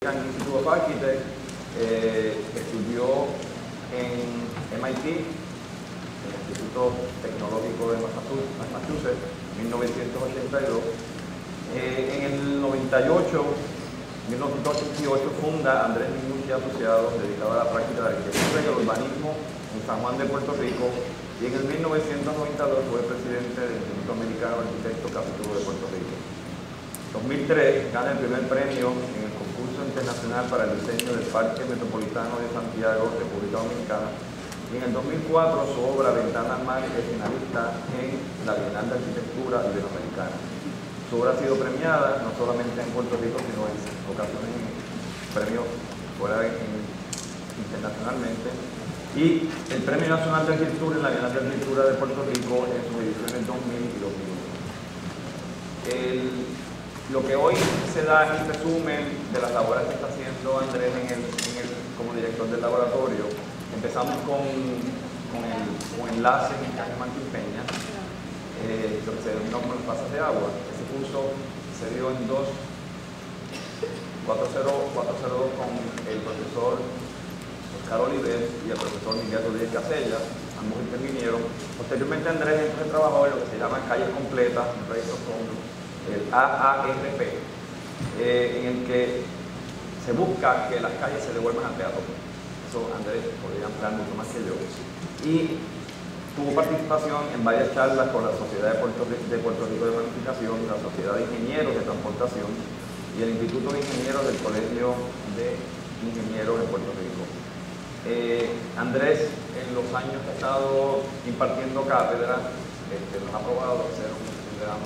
Institute of Architects, estudió en MIT, el Instituto Tecnológico de Massachusetts, en 1982. En el 1988 funda Andrés Minucci Asociados, dedicado a la práctica de arquitectura y el urbanismo en San Juan de Puerto Rico, y en el 1992 fue presidente del Instituto Americano de Arquitectos Capítulo de Puerto Rico. En 2003 gana el primer premio en el concurso internacional para el diseño del Parque Metropolitano de Santiago, República Dominicana, y en el 2004 su obra Ventana al Mar es finalista en la Bienal de Arquitectura Iberoamericana. Su obra ha sido premiada no solamente en Puerto Rico, sino en ocasiones en premios fuera internacionalmente. Y el Premio Nacional de Arquitectura en la Bienal de Arquitectura de Puerto Rico en sus ediciones 2000 y 2001. Lo que hoy se da en el resumen de las labores que está haciendo Andrés como director del laboratorio. Empezamos con el enlace en Calle Martín Peña, lo que se denominó como los pasas de agua. Ese curso se dio en 402 con el profesor Oscar Oliver y el profesor Miguel Rodríguez Casella, ambos intervinieron. Posteriormente Andrés trabajó en lo que se llama Calles Completas, un proyecto con el AARP, en el que se busca que las calles se devuelvan al peatón. Eso Andrés podría ampliar mucho más que yo. Y tuvo participación en varias charlas con la Sociedad de Puerto Rico de Planificación, la Sociedad de Ingenieros de Transportación y el Instituto de Ingenieros del Colegio de Ingenieros de Puerto Rico. Andrés, en los años que ha estado impartiendo cátedra, nos ha probado ser un gran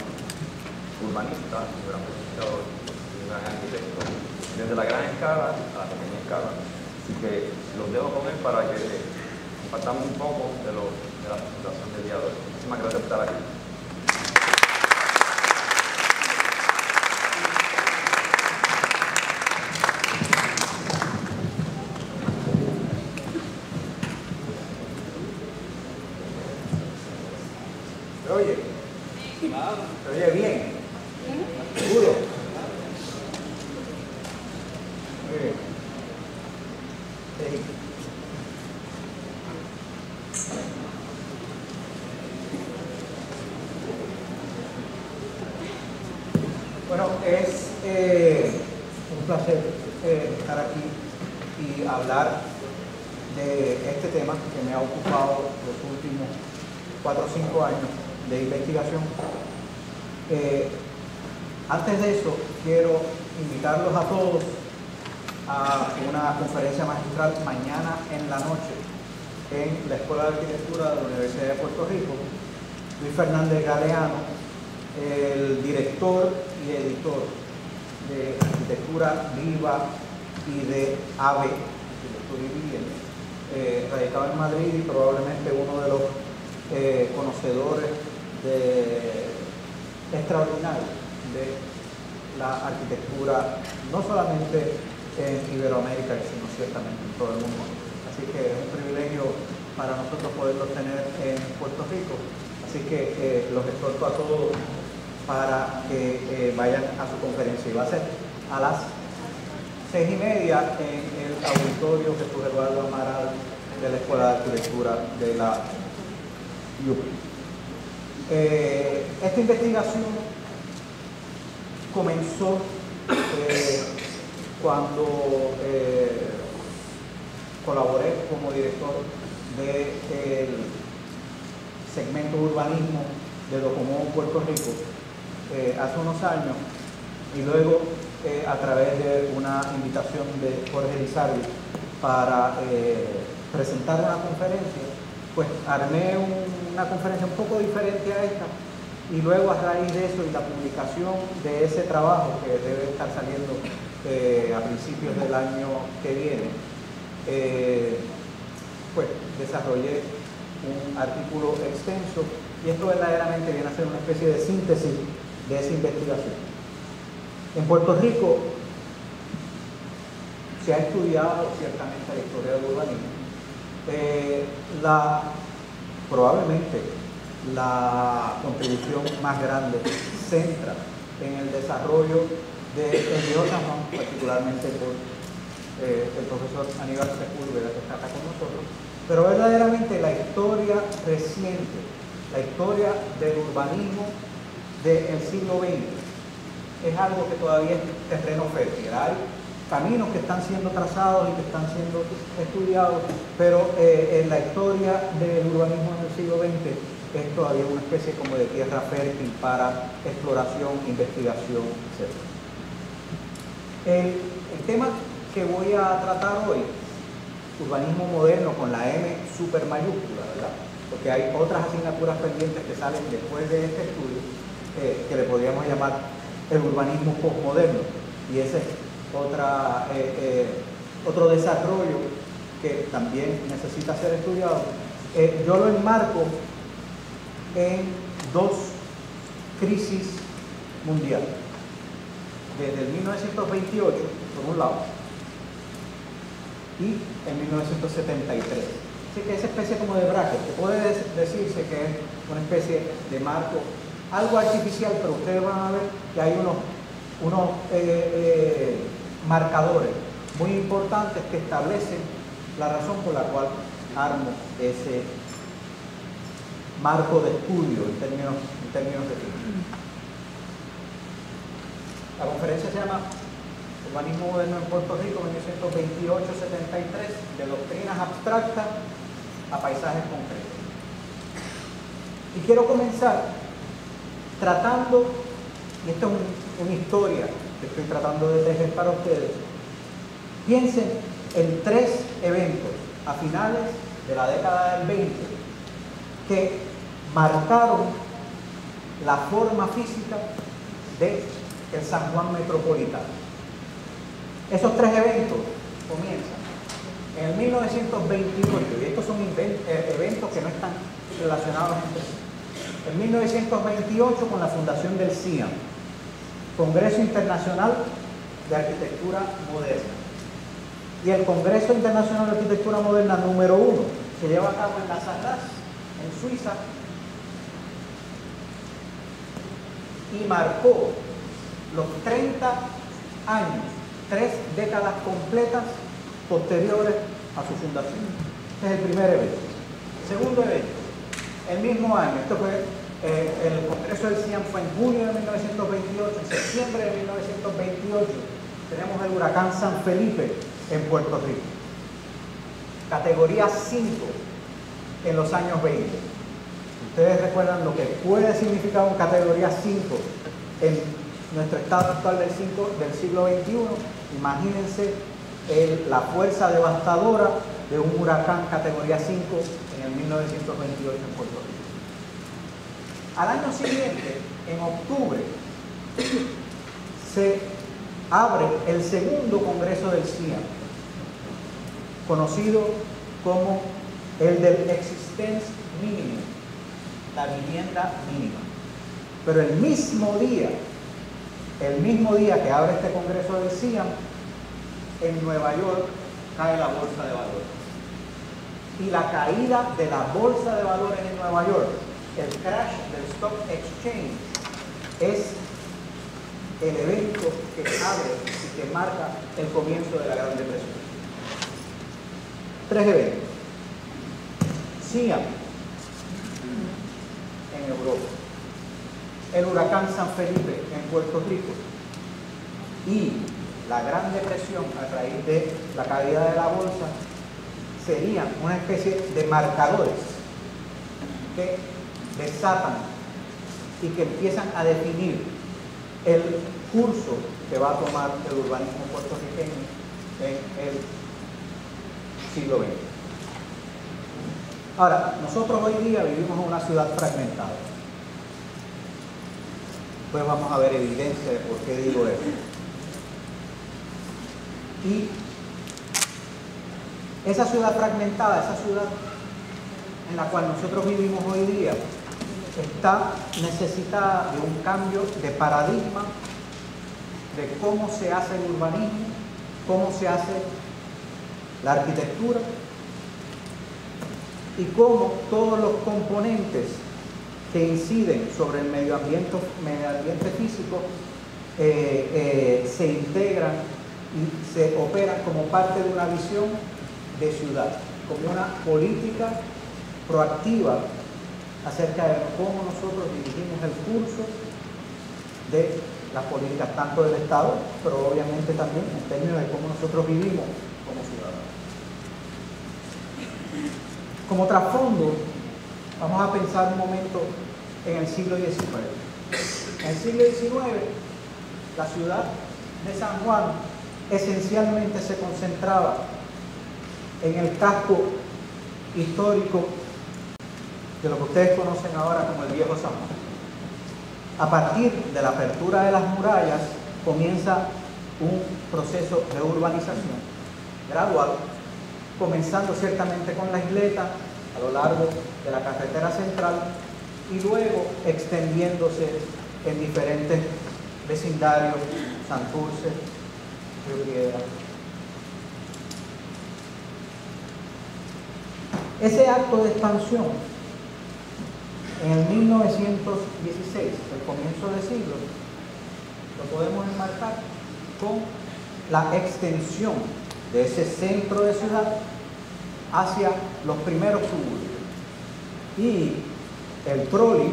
urbanista, un gran planificador, un gran arquitecto, desde la gran escala a la pequeña escala. Así que los dejo con él para que compartamos un poco de la presentación del día de hoy. Muchísimas gracias por estar aquí. ¿Se oye? ¿Se oye bien? ¿Seguro? Muy bien. Bueno, es un placer estar aquí y hablar de este tema que me ha ocupado los últimos 4 o 5 años de investigación. Antes de eso, quiero invitarlos a todos a una conferencia magistral mañana en la noche en la Escuela de Arquitectura de la Universidad de Puerto Rico. Luis Fernández Galeano, el director y editor de Arquitectura Viva y de AVE, Arquitectura y Vivienda, radicado en Madrid y probablemente uno de los conocedores extraordinarios de la arquitectura, no solamente en Iberoamérica, sino ciertamente en todo el mundo. Así que es un privilegio para nosotros poderlos tener en Puerto Rico. Así que los exhorto a todos para que vayan a su conferencia. Y va a ser a las 6:30 en el auditorio Jesús Eduardo Amaral de la Escuela de Arquitectura de la UP. Esta investigación comenzó cuando colaboré como director del segmento urbanismo de Docomón, Puerto Rico, hace unos años, y luego a través de una invitación de Jorge Lizardi para presentar una conferencia, pues armé una conferencia un poco diferente a esta, y luego a raíz de eso y la publicación de ese trabajo que debe estar saliendo a principios del año que viene, pues desarrollé un artículo extenso, y esto verdaderamente viene a ser una especie de síntesis de esa investigación. En Puerto Rico se ha estudiado ciertamente la historia del urbanismo. Probablemente la contribución más grande centra en el desarrollo del Viejo San Juan, particularmente por el profesor Aníbal Sepúlveda, que está acá con nosotros, pero verdaderamente la historia reciente, la historia del urbanismo del siglo XX, es algo que todavía es terreno fértil. Hay caminos que están siendo trazados y que están siendo estudiados, pero en la historia del urbanismo en el siglo XX es todavía una especie como de tierra fértil para exploración, investigación, etc. El tema que voy a tratar hoy, urbanismo moderno con la M super mayúscula, ¿verdad? Porque hay otras asignaturas pendientes que salen después de este estudio, que le podríamos llamar el urbanismo postmoderno, y ese es otro desarrollo que también necesita ser estudiado. Yo lo enmarco en dos crisis mundiales, desde el 1928 por un lado y en 1973. Así que esa especie como de bracket, que puede decirse que es una especie de marco, algo artificial, pero ustedes van a ver que hay unos marcadores muy importantes que establecen la razón por la cual armo ese marco de estudio en términos de tiempo. La conferencia se llama Urbanismo Moderno en Puerto Rico, 1928-73, de doctrinas abstractas a paisajes concretos. Y quiero comenzar tratando, y esto es una historia que estoy tratando de tejer para ustedes, piensen en tres eventos a finales de la década del 20 que marcaron la forma física del San Juan metropolitano. Esos tres eventos comienzan en el 1928, y estos son eventos que no están relacionados entre sí. En 1928, con la fundación del CIAM, Congreso Internacional de Arquitectura Moderna. Y el Congreso Internacional de Arquitectura Moderna número 1 se lleva a cabo en Las Arras, en Suiza, y marcó los 30 años, 3 décadas completas posteriores a su fundación. Este es el primer evento. Segundo evento, el mismo año, esto fue el Congreso del CIAM, fue en junio de 1928, en septiembre de 1928 tenemos el huracán San Felipe en Puerto Rico, categoría 5 en los años 20. Ustedes recuerdan lo que puede significar un categoría 5 en nuestro estado actual del siglo XXI. Imagínense la fuerza devastadora de un huracán categoría 5 en el 1928 en Puerto Rico. Al año siguiente, en octubre, se abre el segundo Congreso del CIAM, conocido como el del Existence Minimum, la vivienda mínima. Pero el mismo día que abre este Congreso del CIAM, en Nueva York cae la Bolsa de Valores. Y la caída de la Bolsa de Valores en Nueva York, el crash del Stock Exchange, es el evento que abre y que marca el comienzo de la Gran Depresión. 3 eventos. CIAM en Europa, el huracán San Felipe en Puerto Rico y la Gran Depresión a raíz de la caída de la bolsa serían una especie de marcadores que desatan y que empiezan a definir el curso que va a tomar el urbanismo puertorriqueño en el siglo XX. Ahora, nosotros hoy día vivimos en una ciudad fragmentada. Pues vamos a ver evidencia de por qué digo eso. Y esa ciudad fragmentada, esa ciudad en la cual nosotros vivimos hoy día, está necesitada de un cambio de paradigma de cómo se hace el urbanismo, cómo se hace la arquitectura y cómo todos los componentes que inciden sobre el medio ambiente físico se integran y se operan como parte de una visión de ciudad, como una política proactiva acerca de cómo nosotros dirigimos el curso de las políticas tanto del Estado, pero obviamente también en términos de cómo nosotros vivimos como ciudadanos. Como trasfondo, vamos a pensar un momento en el siglo XIX. En el siglo XIX, la ciudad de San Juan esencialmente se concentraba en el casco histórico de lo que ustedes conocen ahora como el Viejo San Juan. A partir de la apertura de las murallas comienza un proceso de urbanización gradual, comenzando ciertamente con la isleta a lo largo de la carretera central y luego extendiéndose en diferentes vecindarios, Santurce, Río Piedra. Ese acto de expansión en el 1916, el comienzo del siglo, lo podemos enmarcar con la extensión de ese centro de ciudad hacia los primeros suburbios. Y el trolley,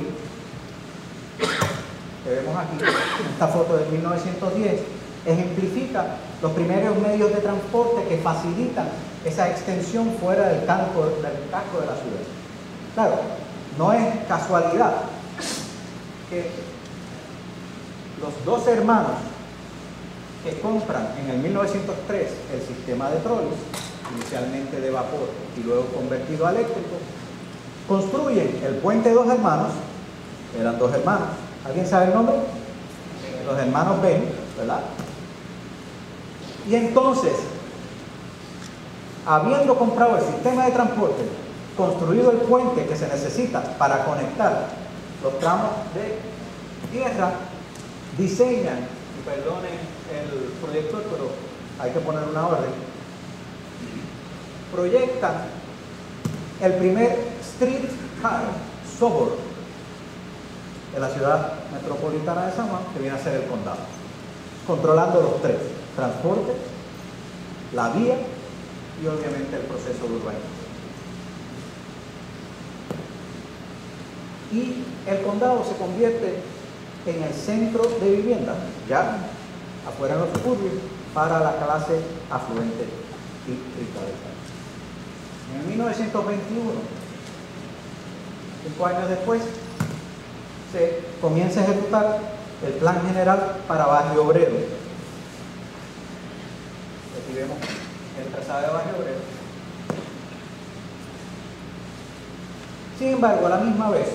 que vemos aquí en esta foto de 1910, ejemplifica los primeros medios de transporte que facilitan esa extensión fuera del casco de la ciudad. Claro, no es casualidad que los dos hermanos que compran en el 1903 el sistema de trolleys, inicialmente de vapor y luego convertido a eléctrico, construyen el puente Dos Hermanos. Eran dos hermanos. ¿Alguien sabe el nombre? Los hermanos Ben, ¿verdad? Y entonces, habiendo comprado el sistema de transporte, construido el puente que se necesita para conectar los tramos de tierra, diseñan, y perdonen el proyector, pero hay que poner una orden, proyectan el primer streetcar suburb de la ciudad metropolitana de San Juan, que viene a ser el condado, controlando los tres: transporte, la vía y obviamente el proceso de urbanización. Y el condado se convierte en el centro de vivienda, ya afuera en los suburbios, para la clase afluente y rica del país. En 1921, 5 años después, se comienza a ejecutar el Plan General para Barrio Obrero. Aquí vemos el trazado de Barrio Obrero. Sin embargo, a la misma vez,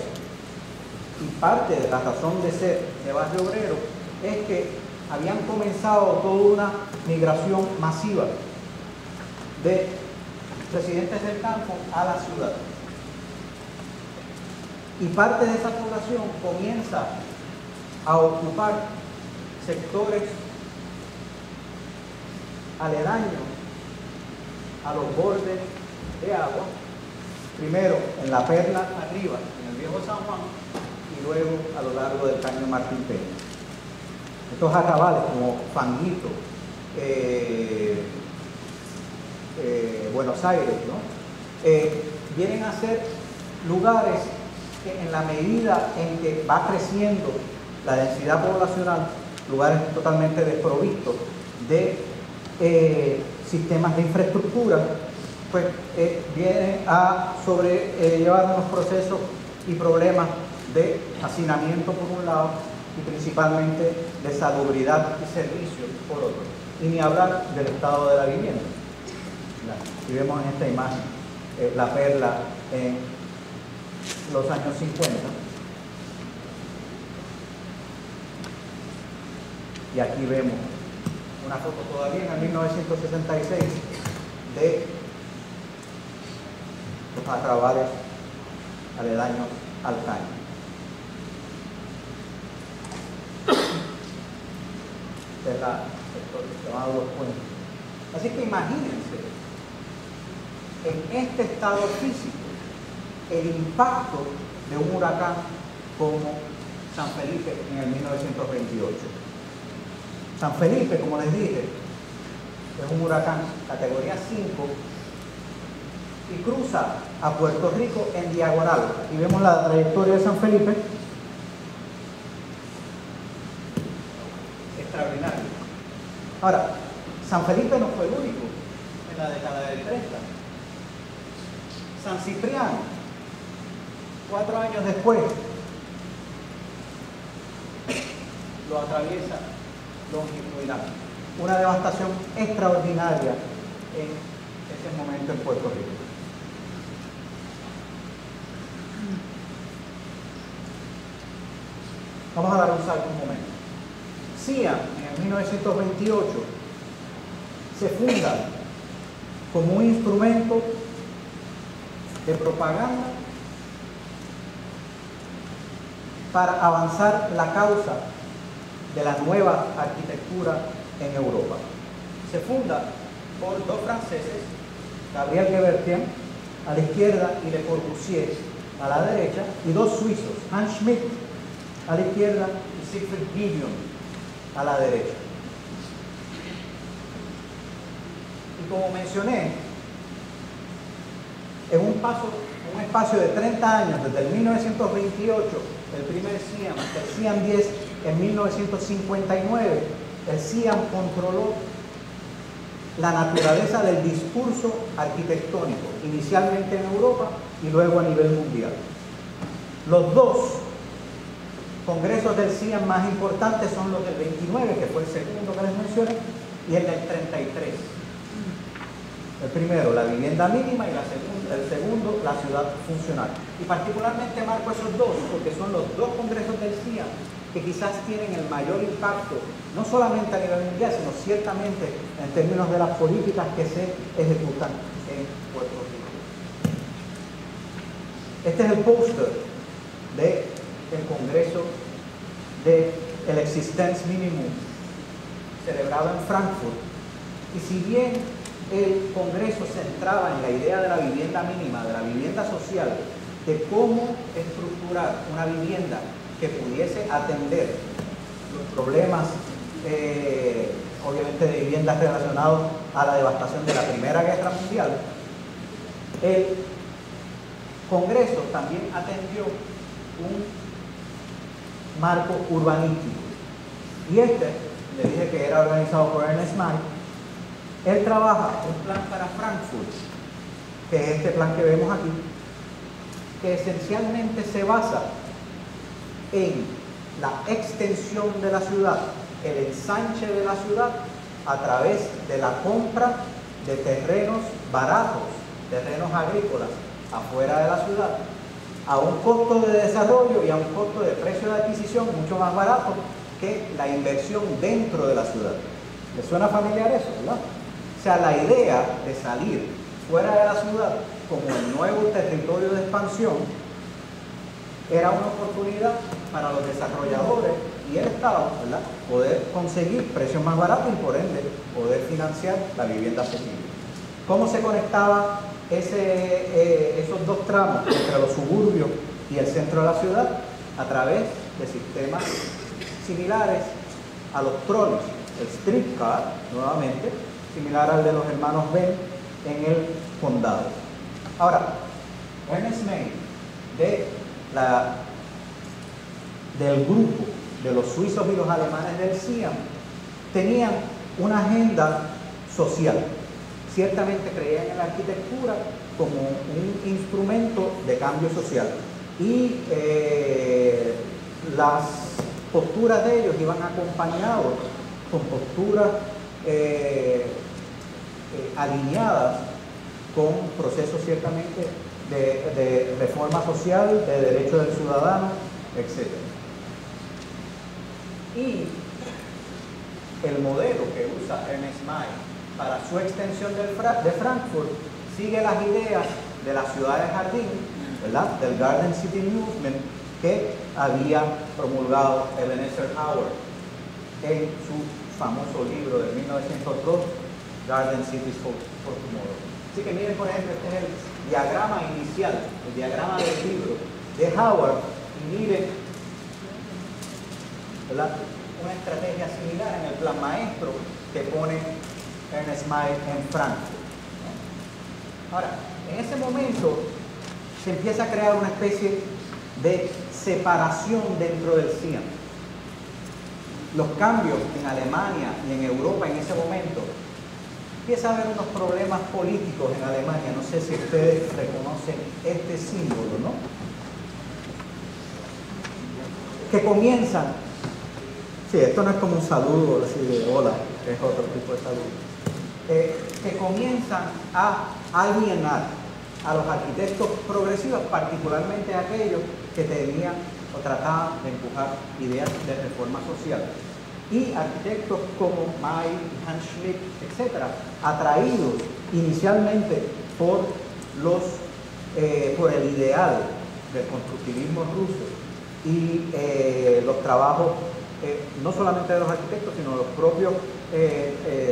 y parte de la razón de ser de Barrio Obrero es que habían comenzado toda una migración masiva de residentes del campo a la ciudad. Y parte de esa población comienza a ocupar sectores aledaños a los bordes de agua, primero en La Perla arriba, en el Viejo San Juan, y luego a lo largo del Caño Martín Peña. Estos arrabales como Fanguito, Buenos Aires, ¿no? Vienen a ser lugares que, en la medida en que va creciendo la densidad poblacional, lugares totalmente desprovistos de sistemas de infraestructura, pues vienen a sobrellevar unos procesos y problemas de hacinamiento por un lado y principalmente de salubridad y servicios por otro. Y ni hablar del estado de la vivienda. Y vemos en esta imagen La Perla en los años 50. Y aquí vemos una foto todavía en el 1966 de los arrabales aledaños al caño. Llamado Los Puentes. Así que imagínense en este estado físico el impacto de un huracán como San Felipe en el 1928. San Felipe, como les dije, es un huracán categoría 5 y cruza a Puerto Rico en diagonal. Aquí vemos la trayectoria de San Felipe. Extraordinario. Ahora, San Felipe no fue el único en la década del 30. San Cipriano, 4 años después, lo atraviesa longitudinal. Una devastación extraordinaria en ese momento en Puerto Rico. Vamos a dar un salto un momento. CIA en 1928 se funda como un instrumento de propaganda para avanzar la causa de la nueva arquitectura en Europa. Se funda por 2 franceses, Gabriel Gebertien a la izquierda y Le Corbusier a la derecha, y 2 suizos, Hans Schmidt a la izquierda y Siegfried Giedion a la derecha. Y como mencioné, en un espacio de 30 años, desde el 1928, el primer CIAM, el CIAM 10 en 1959, el CIAM controló la naturaleza del discurso arquitectónico, inicialmente en Europa y luego a nivel mundial. Los 2 congresos del CIAM más importantes son los del 29, que fue el segundo que les mencioné, y el del 33. El primero, la vivienda mínima, y el segundo, la ciudad funcional. Y particularmente marco esos 2, porque son los 2 congresos del CIAM que quizás tienen el mayor impacto, no solamente a nivel mundial, sino ciertamente en términos de las políticas que se ejecutan en Puerto Rico. Este es el póster del Congreso del Existence Minimum, celebrado en Frankfurt. Y si bien el Congreso se centraba en la idea de la vivienda mínima, de la vivienda social, de cómo estructurar una vivienda que pudiese atender los problemas, obviamente, de viviendas relacionados a la devastación de la Primera Guerra Mundial, el Congreso también atendió un marco urbanístico. Y le dije que era organizado por Ernest May. Él trabaja un plan para Frankfurt, que es este plan que vemos aquí, que esencialmente se basa en la extensión de la ciudad, el ensanche de la ciudad a través de la compra de terrenos baratos, terrenos agrícolas afuera de la ciudad, a un costo de desarrollo y a un costo de precio de adquisición mucho más barato que la inversión dentro de la ciudad. ¿Les suena familiar eso, verdad? O sea, la idea de salir fuera de la ciudad como el nuevo territorio de expansión era una oportunidad para los desarrolladores y el Estado, ¿verdad?, poder conseguir precios más baratos y por ende poder financiar la vivienda asequible. ¿Cómo se conectaba esos 2 tramos entre los suburbios y el centro de la ciudad? A través de sistemas similares a los trolleys, el streetcar, nuevamente, similar al de los hermanos Ben en el condado. Ahora, Ernest May, del grupo de los suizos y los alemanes del CIAM, tenían una agenda social. Ciertamente creían en la arquitectura como un instrumento de cambio social. Y las posturas de ellos iban acompañados con posturas alineadas con procesos ciertamente de reforma social, de derecho del ciudadano, etc. Y el modelo que usa Ernest May para su extensión de Frankfurt sigue las ideas de la ciudad de jardín, ¿verdad?, del Garden City Movement que había promulgado Ebenezer Howard en su famoso libro de 1902, Garden Cities for Tomorrow. Así que miren, por ejemplo, este es el diagrama inicial, el diagrama del libro de Howard, y miren, ¿verdad?, una estrategia similar en el plan maestro que pone Ernest Mayr en Frankfurt. Ahora, en ese momento se empieza a crear una especie de separación dentro del CIAM. Los cambios en Alemania y en Europa en ese momento, empieza a haber unos problemas políticos en Alemania. No sé si ustedes reconocen este símbolo, ¿no? Que comienzan, sí, esto no es como un saludo así de hola, es otro tipo de saludo, que comienzan a alienar a los arquitectos progresivos, particularmente aquellos que tenían o trataban de empujar ideas de reforma social. Y arquitectos como Mayr, Hans Schmidt, etcétera, atraídos inicialmente por el ideal del constructivismo ruso y los trabajos, no solamente de los arquitectos, sino los propios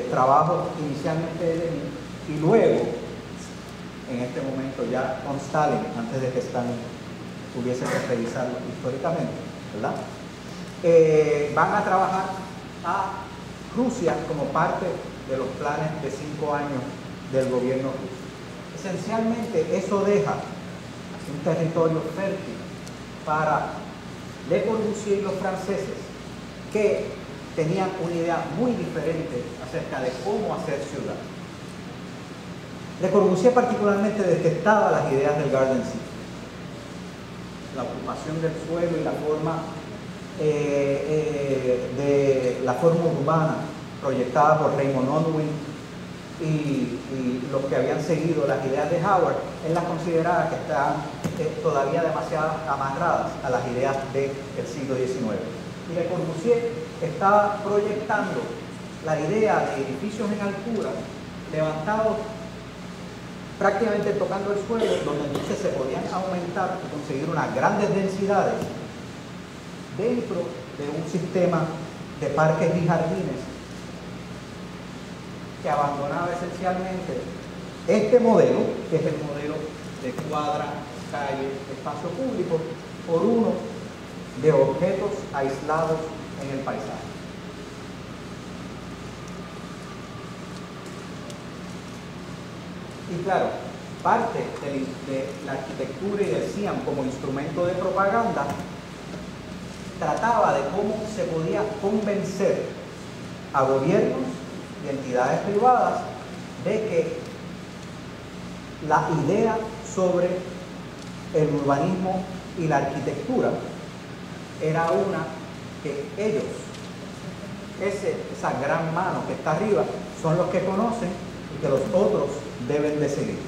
trabajos inicialmente de Lenin, y luego, en este momento ya con Stalin, antes de que Stalin tuviese que revisarlo históricamente, ¿verdad? Van a trabajar a Rusia como parte de los planes de 5 años del gobierno ruso. Esencialmente eso deja un territorio fértil para Le Corbusier y los franceses, que tenían una idea muy diferente acerca de cómo hacer ciudad. Le Corbusier particularmente detestaba las ideas del Garden City, la ocupación del suelo y la forma urbana proyectada por Raymond Unwin y los que habían seguido las ideas de Howard. Él las consideraba que estaban todavía demasiado amarradas a las ideas del siglo XIX. Y Le Corbusier estaba proyectando la idea de edificios en altura levantados prácticamente tocando el suelo, donde entonces se podían aumentar y conseguir unas grandes densidades dentro de un sistema de parques y jardines que abandonaba esencialmente este modelo, que es el modelo de cuadra, calle, espacio público, por uno de objetos aislados en el paisaje. Y claro, parte de la arquitectura y del CIAM como instrumento de propaganda trataba de cómo se podía convencer a gobiernos y entidades privadas de que la idea sobre el urbanismo y la arquitectura era una que ellos, esa gran mano que está arriba, son los que conocen y que los otros deben de seguir.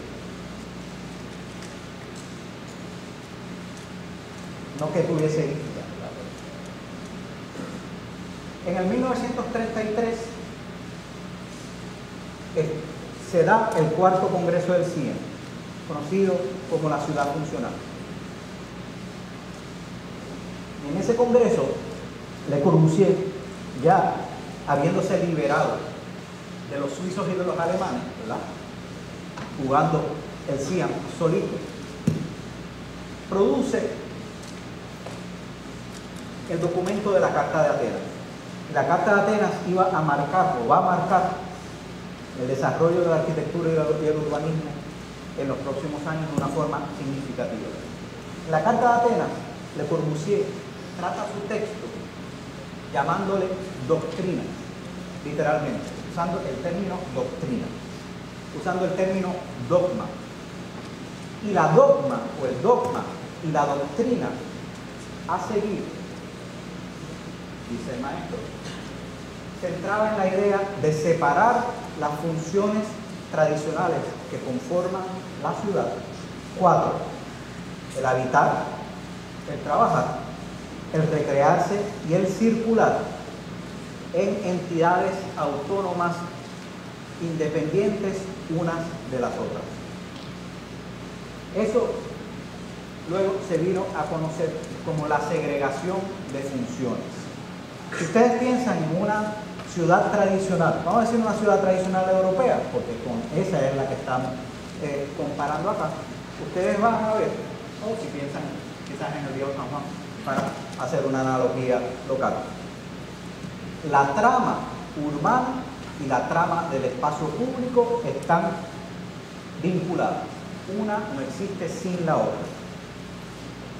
No que tuviese guía. En el 1933 se da el cuarto congreso del CIAM, conocido como la ciudad funcional. Y en ese congreso, Le Corbusier, ya habiéndose liberado de los suizos y de los alemanes, ¿verdad?, jugando el CIAM solito, produce el documento de la Carta de Atenas. La Carta de Atenas iba a marcar, o va a marcar, el desarrollo de la arquitectura y el urbanismo en los próximos años de una forma significativa. En la Carta de Atenas, Le Corbusier trata su texto llamándole doctrina, literalmente, usando el término doctrina, usando el término dogma. Y la dogma, o el dogma y la doctrina a seguir, dice el maestro, se centraba en la idea de separar las funciones tradicionales que conforman la ciudad. 4. El habitar, el trabajar, el recrearse y el circular en entidades autónomas independientes unas de las otras. Eso luego se vino a conocer como la segregación de funciones. Si ustedes piensan en una ciudad tradicional, vamos a decir una ciudad tradicional europea, porque con esa es la que estamos comparando acá, ustedes van a ver, o si piensan quizás en el viejo San Juan, para hacer una analogía local. la trama urbana y la trama del espacio público están vinculadas. Una no existe sin la otra.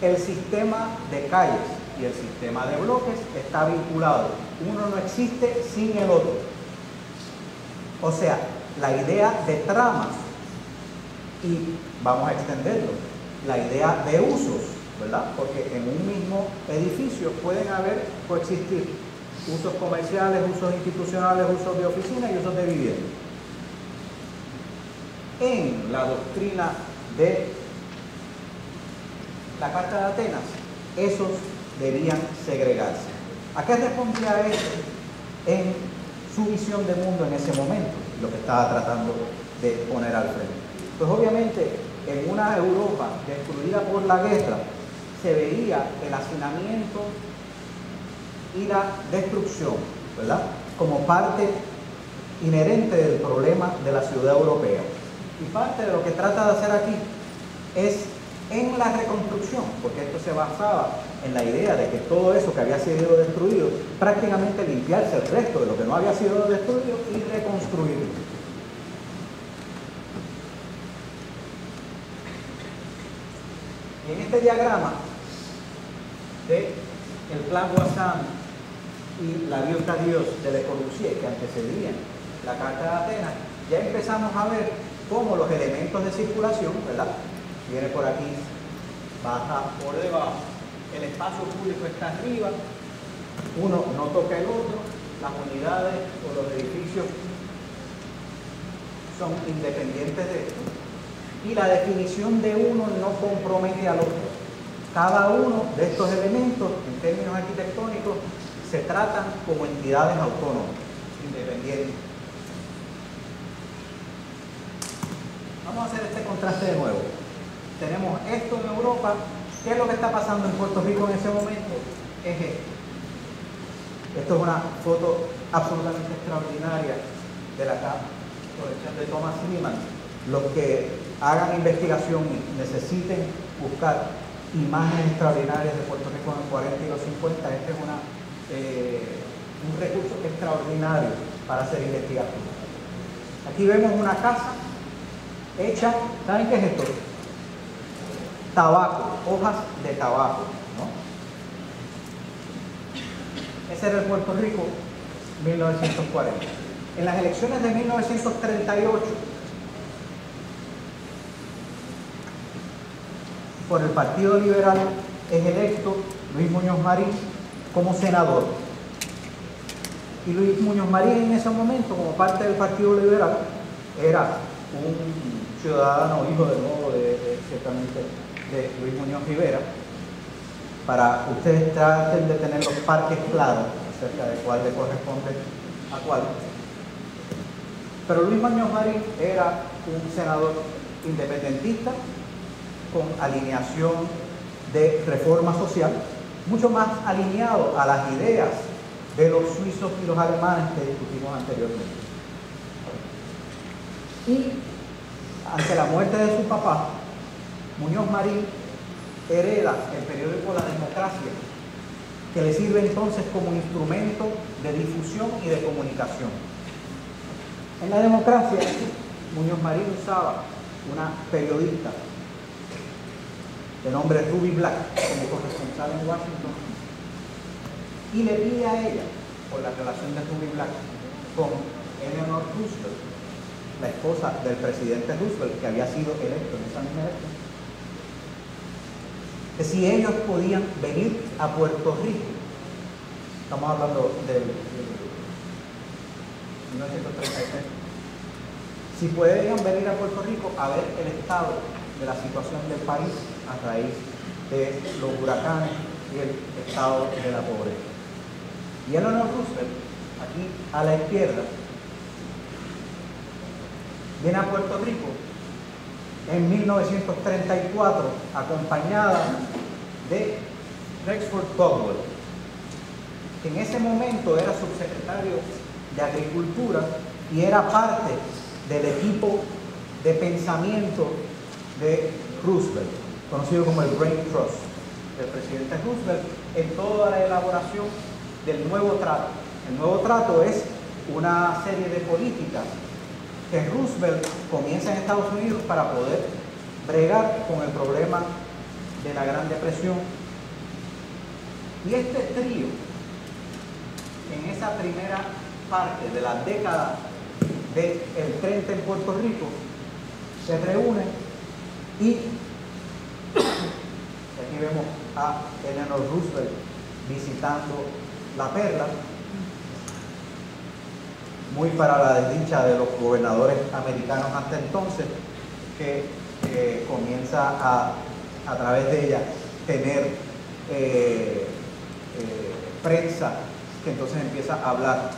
El sistema de calles y el sistema de bloques está vinculado. Uno no existe sin el otro. O sea, la idea de tramas, y vamos a extenderlo, la idea de usos, ¿verdad? Porque en un mismo edificio pueden coexistir usos comerciales, usos institucionales, usos de oficina y usos de vivienda. En la doctrina de la Carta de Atenas, esos debían segregarse. ¿A qué respondía eso en su visión de mundo en ese momento? Lo que estaba tratando de poner al frente. Pues obviamente en una Europa destruida por la guerra se veía el hacinamiento y la destrucción, ¿verdad?, como parte inherente del problema de la ciudad europea. Y parte de lo que trata de hacer aquí es en la reconstrucción, porque esto se basaba en la idea de que todo eso que había sido destruido, prácticamente limpiarse el resto de lo que no había sido destruido y reconstruirlo. Y en este diagrama del plan Guasam y la Virta Dios de Le Corbusier, que antecedían la Carta de Atenas, ya empezamos a ver cómo los elementos de circulación, ¿verdad?, viene por aquí, baja por debajo, el espacio público está arriba, uno no toca el otro, las unidades o los edificios son independientes de esto, y la definición de uno no compromete al otro. Cada uno de estos elementos, en términos arquitectónicos, se tratan como entidades autónomas, independientes. Vamos a hacer este contraste de nuevo. Tenemos esto en Europa. ¿Qué es lo que está pasando en Puerto Rico en ese momento? Es esto. Esto es una foto absolutamente extraordinaria de la colección de Thomas Lehman. Los que hagan investigación y necesiten buscar imágenes extraordinarias de Puerto Rico en los 40 y los 50, este es un recurso extraordinario para hacer investigación. Aquí vemos una casa hecha, ¿saben qué es esto? Tabaco, hojas de tabaco, ¿no? Ese era el Puerto Rico 1940. En las elecciones de 1938, por el Partido Liberal es electo Luis Muñoz Marín como senador. Y Luis Muñoz Marín en ese momento, como parte del Partido Liberal, era un ciudadano, hijo de nuevo ciertamente de Luis Muñoz Rivera. Para ustedes traten de tener los parques claros acerca de cuál le corresponde a cuál. Pero Luis Muñoz Marín era un senador independentista con alineación de reforma social, mucho más alineado a las ideas de los suizos y los alemanes que discutimos anteriormente. Y ante la muerte de su papá, Muñoz Marín hereda el periódico La Democracia, que le sirve entonces como instrumento de difusión y de comunicación. En La Democracia, Muñoz Marín usaba una periodista de nombre Ruby Black como corresponsal en Washington y le pide a ella, por la relación de Ruby Black con Eleanor Roosevelt, la esposa del presidente Roosevelt, que había sido electo en esa misma elección, que si ellos podían venir a Puerto Rico, estamos hablando del 1933, si podían venir a Puerto Rico a ver el estado de la situación del país a raíz de los huracanes y el estado de la pobreza. Y Eleanor Roosevelt, aquí a la izquierda, viene a Puerto Rico en 1934, acompañada de Rexford Boswell, que en ese momento era subsecretario de Agricultura y era parte del equipo de pensamiento de Roosevelt, conocido como el Brain Trust del presidente Roosevelt, en toda la elaboración del nuevo trato El nuevo trato es una serie de políticas que Roosevelt comienza en Estados Unidos para poder bregar con el problema de la Gran Depresión. Y este trío, en esa primera parte de la década del 30 en Puerto Rico, se reúne y aquí vemos a Eleanor Roosevelt visitando La Perla, muy para la desdicha de los gobernadores americanos hasta entonces, que comienza a través de ella tener prensa que entonces empieza a hablar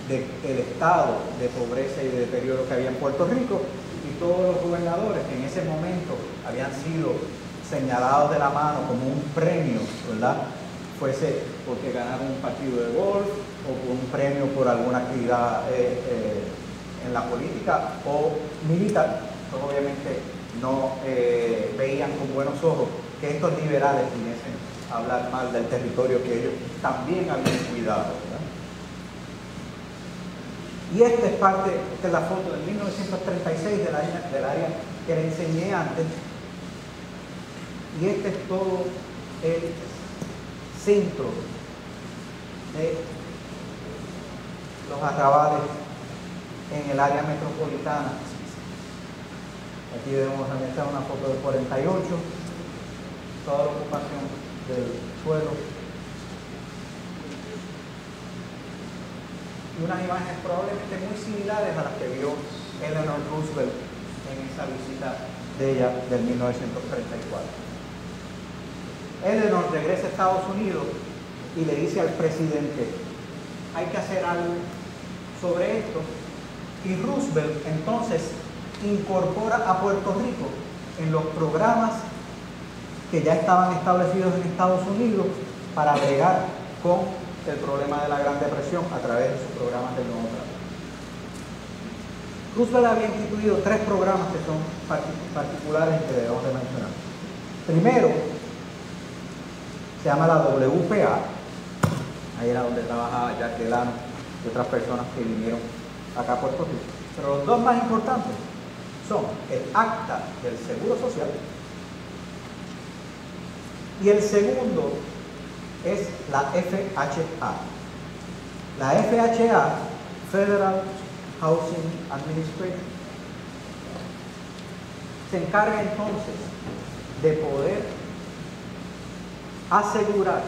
del estado de pobreza y de deterioro que había en Puerto Rico, y todos los gobernadores que en ese momento habían sido señalados de la mano como un premio, ¿verdad? Fuese porque ganaron un partido de golf o por un premio por alguna actividad en la política o militar, pues obviamente no veían con buenos ojos que estos liberales viniesen a hablar mal del territorio que ellos también habían cuidado, ¿verdad? Y esta es la foto de 1936 del área que le enseñé antes, y este es todo el centro de los arrabales en el área metropolitana. Aquí vemos también una foto del 48, toda la ocupación del suelo. Y unas imágenes probablemente muy similares a las que vio Eleanor Roosevelt en esa visita de ella del 1934. Eleanor regresa a Estados Unidos y le dice al presidente: hay que hacer algo sobre esto. Y Roosevelt entonces incorpora a Puerto Rico en los programas que ya estaban establecidos en Estados Unidos para bregar con el problema de la Gran Depresión a través de sus programas del Nuevo Trato. Roosevelt había instituido 3 programas que son particulares y que debemos de mencionar. Primero, se llama la WPA, ahí era donde trabajaba Jack Delano y otras personas que vinieron acá a Puerto Rico. Pero los 2 más importantes son el Acta del Seguro Social y el segundo es la FHA. La FHA, Federal Housing Administration, se encarga entonces de poder asegurar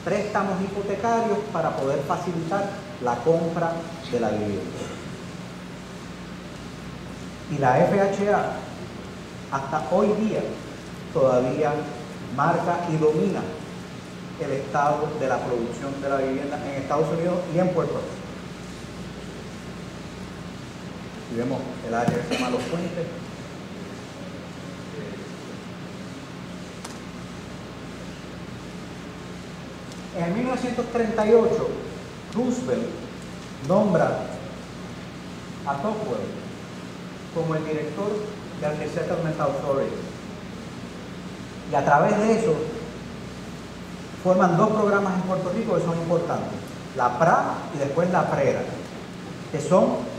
préstamos hipotecarios para poder facilitar la compra de la vivienda. Y la FHA hasta hoy día todavía marca y domina el estado de la producción de la vivienda en Estados Unidos y en Puerto Rico. Y vemos el área que se llama Los Puentes. En 1938, Roosevelt nombra a Tocqueville como el director del Resettlement Authority. Y a través de eso, forman 2 programas en Puerto Rico que son importantes: la PRA y después la PRERA, que son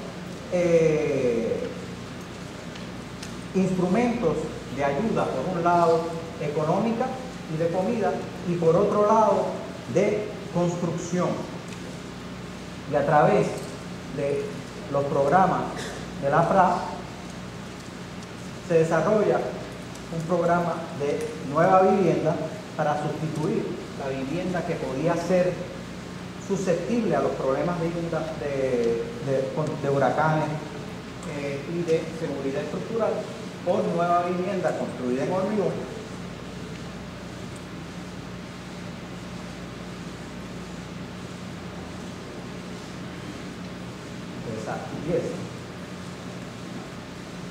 instrumentos de ayuda, por un lado económica y de comida, y por otro lado de construcción. Y a través de los programas de la PRA se desarrolla un programa de nueva vivienda para sustituir la vivienda que podía ser susceptible a los problemas de huracanes y de seguridad estructural por nueva vivienda construida en hormigón.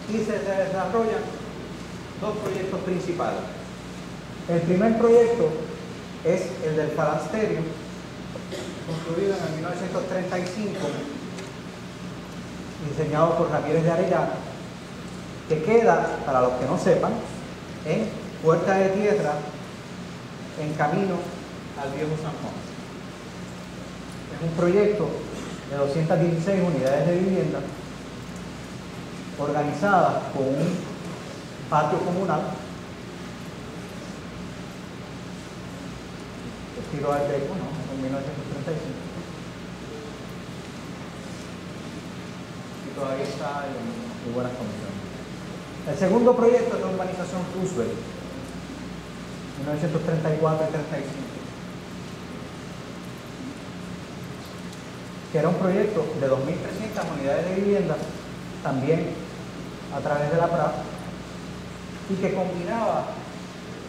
Y se desarrollan 2 proyectos principales. El primer proyecto es el del Falasterio, construido en el 1935, diseñado por Ramírez de Arellano, que queda, para los que no sepan, en Puerta de Tierra, en camino al Viejo San Juan. Es un proyecto de 216 unidades de vivienda organizadas con un patio comunal, estilo Art Deco, ¿no? En 1935. Y todavía está en muy buenas condiciones. El segundo proyecto es la urbanización Roosevelt, 1934 y 35. Que era un proyecto de 2.300 unidades de vivienda, también a través de la PRA, y que combinaba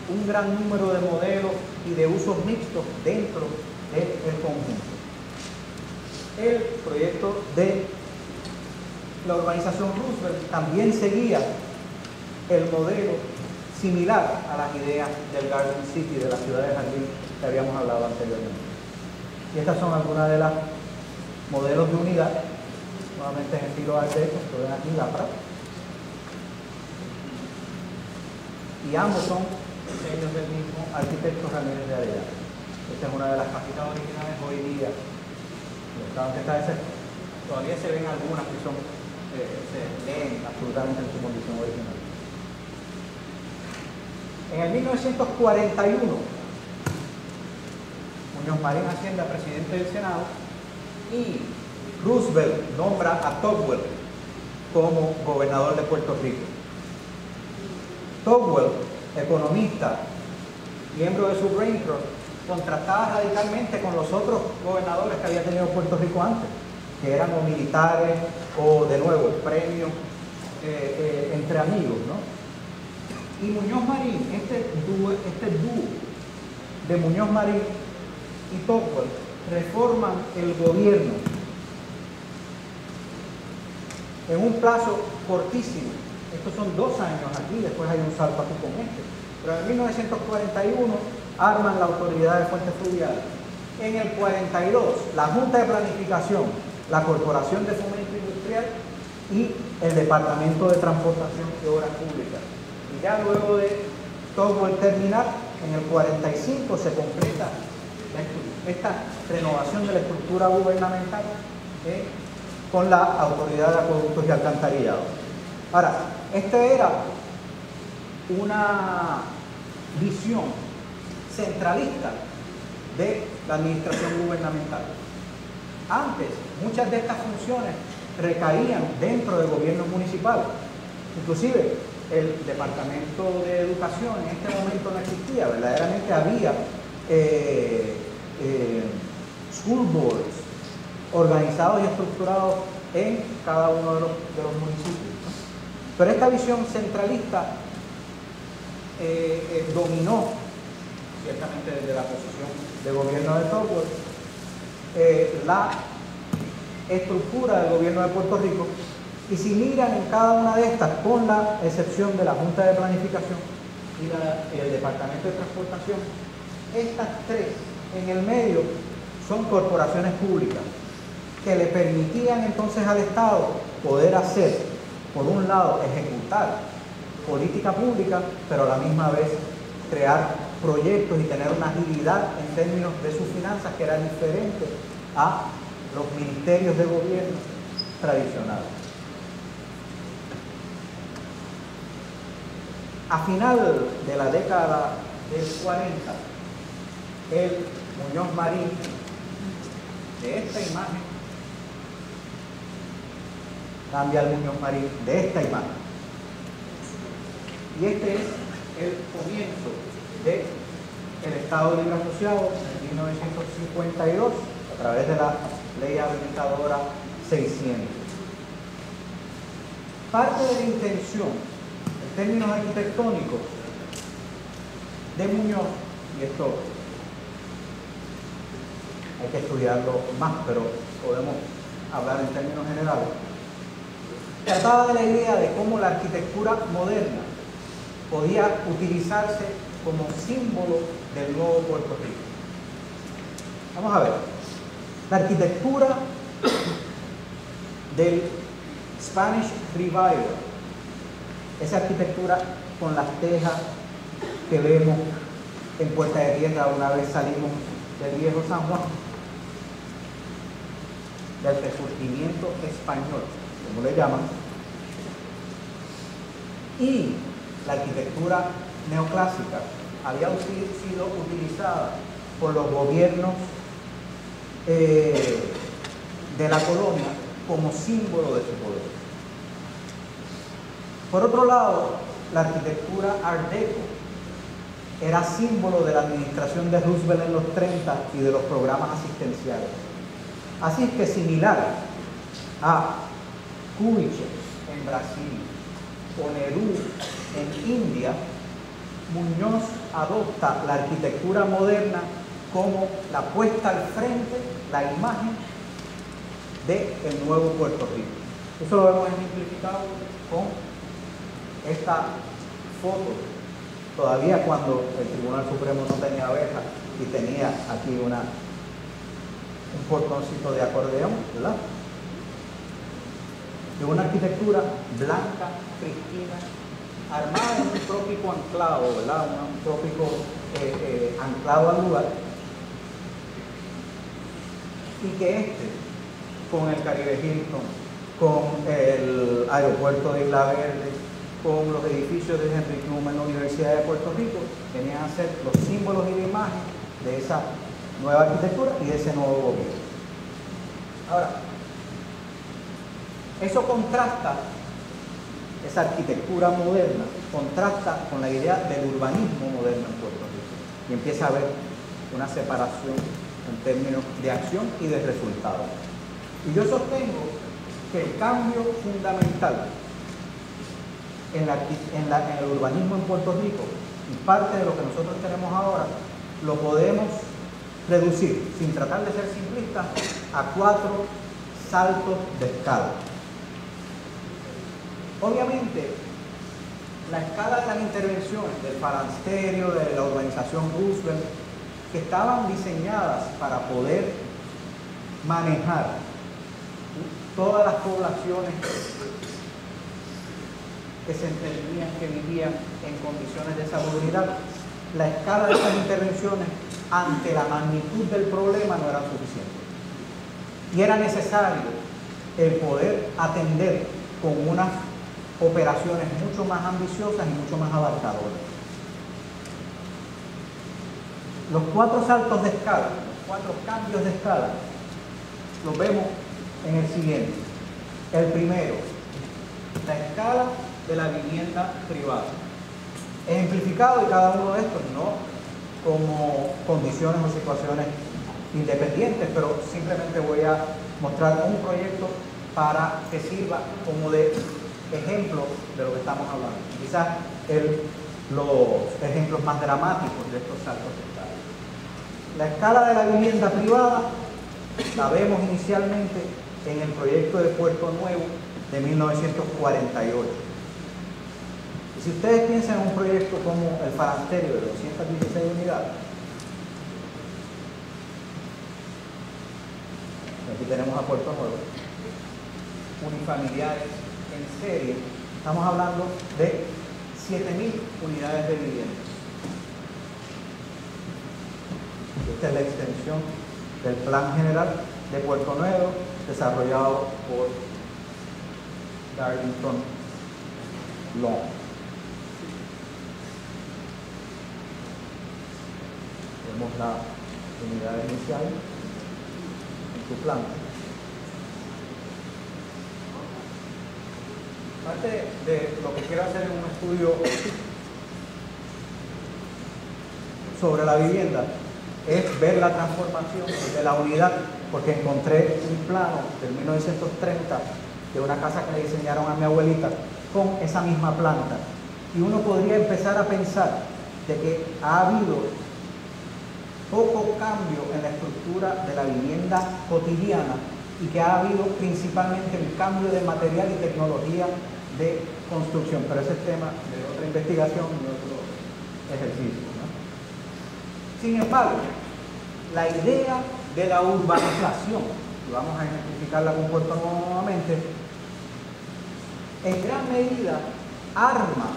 un gran número de modelos y de usos mixtos dentro del conjunto. El proyecto de la urbanización Roosevelt también seguía el modelo similar a las ideas del Garden City, de la ciudad de jardín que habíamos hablado anteriormente. Y estas son algunas de las modelos de unidad, nuevamente en estilo Art Deco, que ven aquí la PRA. Y ambos son diseños del mismo arquitecto Ramírez de Arellano. Esta es una de las cajitas originales hoy día. Todavía se ven algunas que son, se leen absolutamente en su condición original. En el 1941, Muñoz Marín asciende a presidente del Senado y Roosevelt nombra a Tocqueville como gobernador de Puerto Rico. Tocqueville, economista, miembro de su brain trust, contrastaba radicalmente con los otros gobernadores que había tenido Puerto Rico antes, que eran o militares o, de nuevo, premios entre amigos, ¿no? Y Muñoz Marín, este dúo de Muñoz Marín y Tocqueville reforman el gobierno en un plazo cortísimo. Estos son 2 años aquí, después hay un salto aquí con este. Pero en 1941 arman la Autoridad de Fuentes Fluviales. En el 42, la Junta de Planificación, la Corporación de Fomento Industrial y el Departamento de Transportación y Obras Públicas. Y ya luego de todo el terminar, en el 45 se completa esta renovación de la estructura gubernamental con la Autoridad de Acueductos y Alcantarillados. Ahora, esta era una visión centralista de la administración gubernamental. Antes, muchas de estas funciones recaían dentro del gobierno municipal. Inclusive, el Departamento de Educación en este momento no existía. Verdaderamente había school boards organizados y estructurados en cada uno de los municipios, ¿no? Pero esta visión centralista dominó, ciertamente desde la posición de gobierno de Tocqueville, la estructura del gobierno de Puerto Rico. Y si miran en cada una de estas, con la excepción de la Junta de Planificación y el Departamento de Transportación, estas 3 en el medio son corporaciones públicas que le permitían entonces al Estado poder hacer, por un lado, ejecutar política pública, pero a la misma vez crear proyectos y tener una agilidad en términos de sus finanzas que era diferente a los ministerios de gobierno tradicionales. A final de la década del 40, el Muñoz Marín, de esta imagen, cambia al Muñoz Marín de esta imagen. Y este es el comienzo del Estado Libre Asociado en 1952, a través de la Ley Habilitadora 600. Parte de la intención términos arquitectónicos de Muñoz, y esto hay que estudiarlo más, pero podemos hablar en términos generales, trataba de la idea de cómo la arquitectura moderna podía utilizarse como símbolo del nuevo Puerto Rico. Vamos a ver, la arquitectura del Spanish Revival, esa arquitectura con las tejas que vemos en Puerta de Tierra una vez salimos del viejo San Juan, del resurgimiento español, como le llaman, y la arquitectura neoclásica había sido utilizada por los gobiernos de la colonia como símbolo de su poder. Por otro lado, la arquitectura Art Deco era símbolo de la administración de Roosevelt en los 30 y de los programas asistenciales. Así es que, similar a Kubitschek en Brasil o Nehru en India, Muñoz adopta la arquitectura moderna como la puesta al frente, la imagen del nuevo Puerto Rico. Eso lo vemos ejemplificado con esta foto, todavía cuando el Tribunal Supremo no tenía verja y tenía aquí un portoncito de acordeón, ¿verdad? De una arquitectura blanca, pristina, armada en un trópico anclado, ¿verdad? Un trópico anclado al lugar. Y que con el Caribe Hilton, con el aeropuerto de Isla Verde, con los edificios de Henry Newman en la Universidad de Puerto Rico, venían a ser los símbolos y la imagen de esa nueva arquitectura y de ese nuevo gobierno. Ahora, eso contrasta, esa arquitectura moderna, contrasta con la idea del urbanismo moderno en Puerto Rico. Y empieza a haber una separación en términos de acción y de resultados. Y yo sostengo que el cambio fundamental en el urbanismo en Puerto Rico, y parte de lo que nosotros tenemos ahora, lo podemos reducir, sin tratar de ser simplistas, a 4 saltos de escala. Obviamente, la escala de las intervenciones del Phalansterio, de la urbanización Roosevelt, que estaban diseñadas para poder manejar todas las poblaciones que se entendían que vivían en condiciones de salubridad, la escala de esas intervenciones ante la magnitud del problema no era suficiente. Y era necesario el poder atender con unas operaciones mucho más ambiciosas y mucho más abarcadoras. Los 4 saltos de escala, los 4 cambios de escala, los vemos en el siguiente. El primero, la escala de la vivienda privada. Ejemplificado y cada uno de estos, no como condiciones o situaciones independientes, pero simplemente voy a mostrar un proyecto para que sirva como de ejemplo de lo que estamos hablando. Quizás los ejemplos más dramáticos de estos saltos de escala. La escala de la vivienda privada la vemos inicialmente en el proyecto de Puerto Nuevo de 1948. Y si ustedes piensan en un proyecto como el Phalansterio de 216 unidades, aquí tenemos a Puerto Nuevo, unifamiliares en serie, estamos hablando de 7.000 unidades de vivienda. Esta es la extensión del Plan General de Puerto Nuevo, desarrollado por Darlington Long. Vemos la unidad inicial en su planta. Parte de lo que quiero hacer es un estudio sobre la vivienda es ver la transformación de la unidad, porque encontré un plano del 1930 de una casa que le diseñaron a mi abuelita con esa misma planta. Y uno podría empezar a pensar de que ha habido poco cambio en la estructura de la vivienda cotidiana y que ha habido principalmente un cambio de material y tecnología de construcción. Pero ese es tema de otra investigación y de otro ejercicio, ¿no? Sin embargo, la idea de la urbanización, y vamos a ejemplificarla con Puerto Nuevo nuevamente, en gran medida arma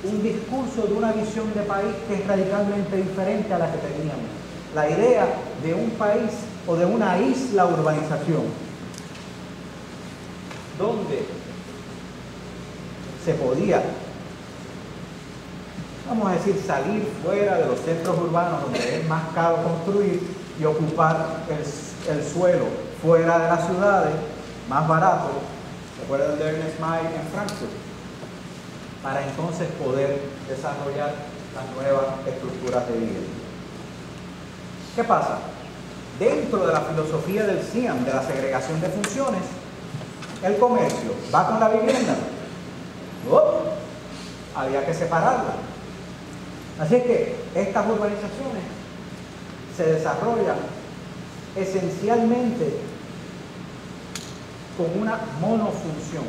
un discurso de una visión de país que es radicalmente diferente a la que teníamos. La idea de un país o de una isla urbanización donde se podía, vamos a decir, salir fuera de los centros urbanos donde es más caro construir y ocupar el suelo fuera de las ciudades, más barato. ¿Recuerdan de Ernest May en Frankfurt? Para entonces poder desarrollar las nuevas estructuras de vivienda. ¿Qué pasa? Dentro de la filosofía del CIAM, de la segregación de funciones, el comercio va con la vivienda. Había que separarla. Así es que estas urbanizaciones se desarrollan esencialmente con una monofunción.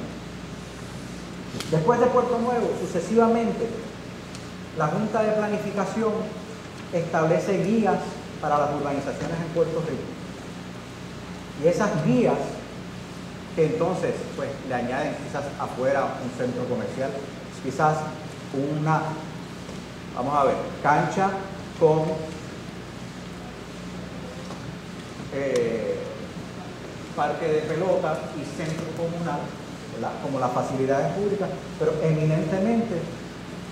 Después de Puerto Nuevo, sucesivamente, la Junta de Planificación establece guías para las urbanizaciones en Puerto Rico. Y esas guías, que entonces pues, le añaden quizás afuera un centro comercial, quizás una, vamos a ver, cancha con parque de pelota y centro comunal, ¿verdad? Como las facilidades públicas, pero eminentemente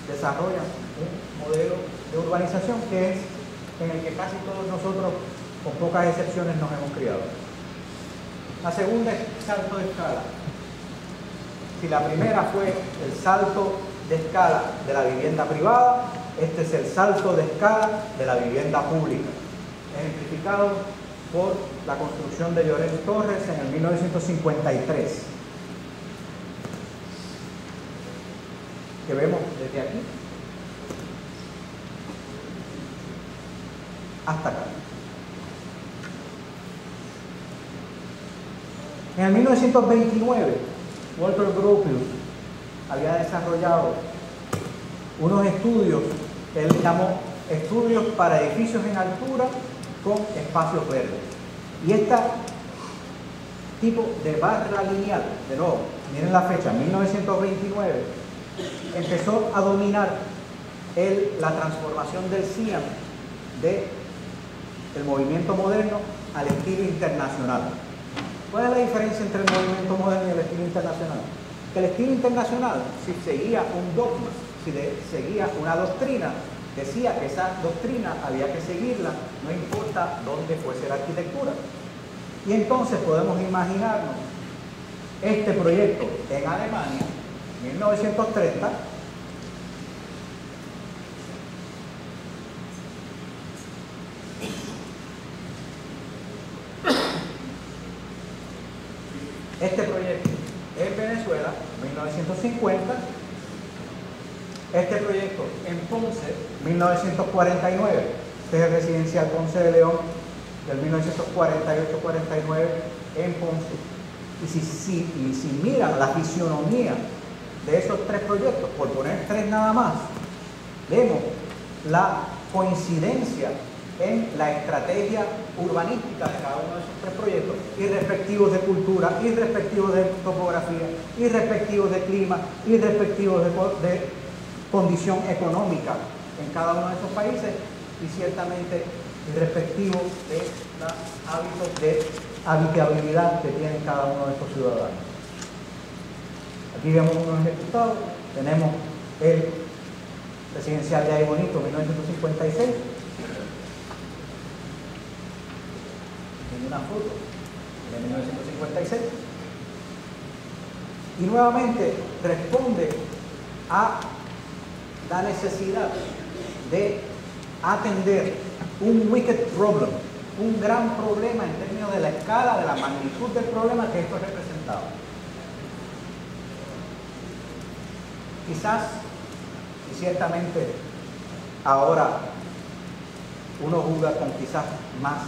desarrollan un modelo de urbanización que es en el que casi todos nosotros, con pocas excepciones, nos hemos criado. La segunda es salto de escala. Si la primera fue el salto de escala de la vivienda privada, este es el salto de escala de la vivienda pública, ejemplificado por la construcción de Llorens Torres en el 1953, que vemos desde aquí hasta acá. En el 1929, Walter Gropius había desarrollado unos estudios que él llamó estudios para edificios en altura con espacios verdes. Y este tipo de barra lineal, de nuevo, miren la fecha, 1929, empezó a dominar la transformación del CIAM del movimiento moderno al estilo internacional. ¿Cuál es la diferencia entre el movimiento moderno y el estilo internacional? Que el estilo internacional, si seguía un dogma, si seguía una doctrina, decía que esa doctrina había que seguirla, no importa dónde fuese la arquitectura. Y entonces podemos imaginarnos este proyecto en Alemania, 1930, este proyecto en Venezuela, 1950, este proyecto en Ponce, 1949, este es el residencial Ponce de León, del 1948-49 en Ponce. Y si miran la fisionomía de esos tres proyectos, por poner tres nada más, vemos la coincidencia en la estrategia urbanística de cada uno de esos tres proyectos, irrespectivos de cultura, irrespectivos de topografía, irrespectivos de clima, irrespectivos de condición económica en cada uno de esos países y ciertamente irrespectivos de los hábitos de habitabilidad que tienen cada uno de estos ciudadanos. Aquí vemos unos ejecutados, tenemos el residencial de Ay Bonito, 1956, en una foto de 1956, y nuevamente responde a la necesidad de atender un wicked problem, un gran problema en términos de la escala, de la magnitud del problema que esto representaba. Quizás, y ciertamente ahora uno juzga con quizás más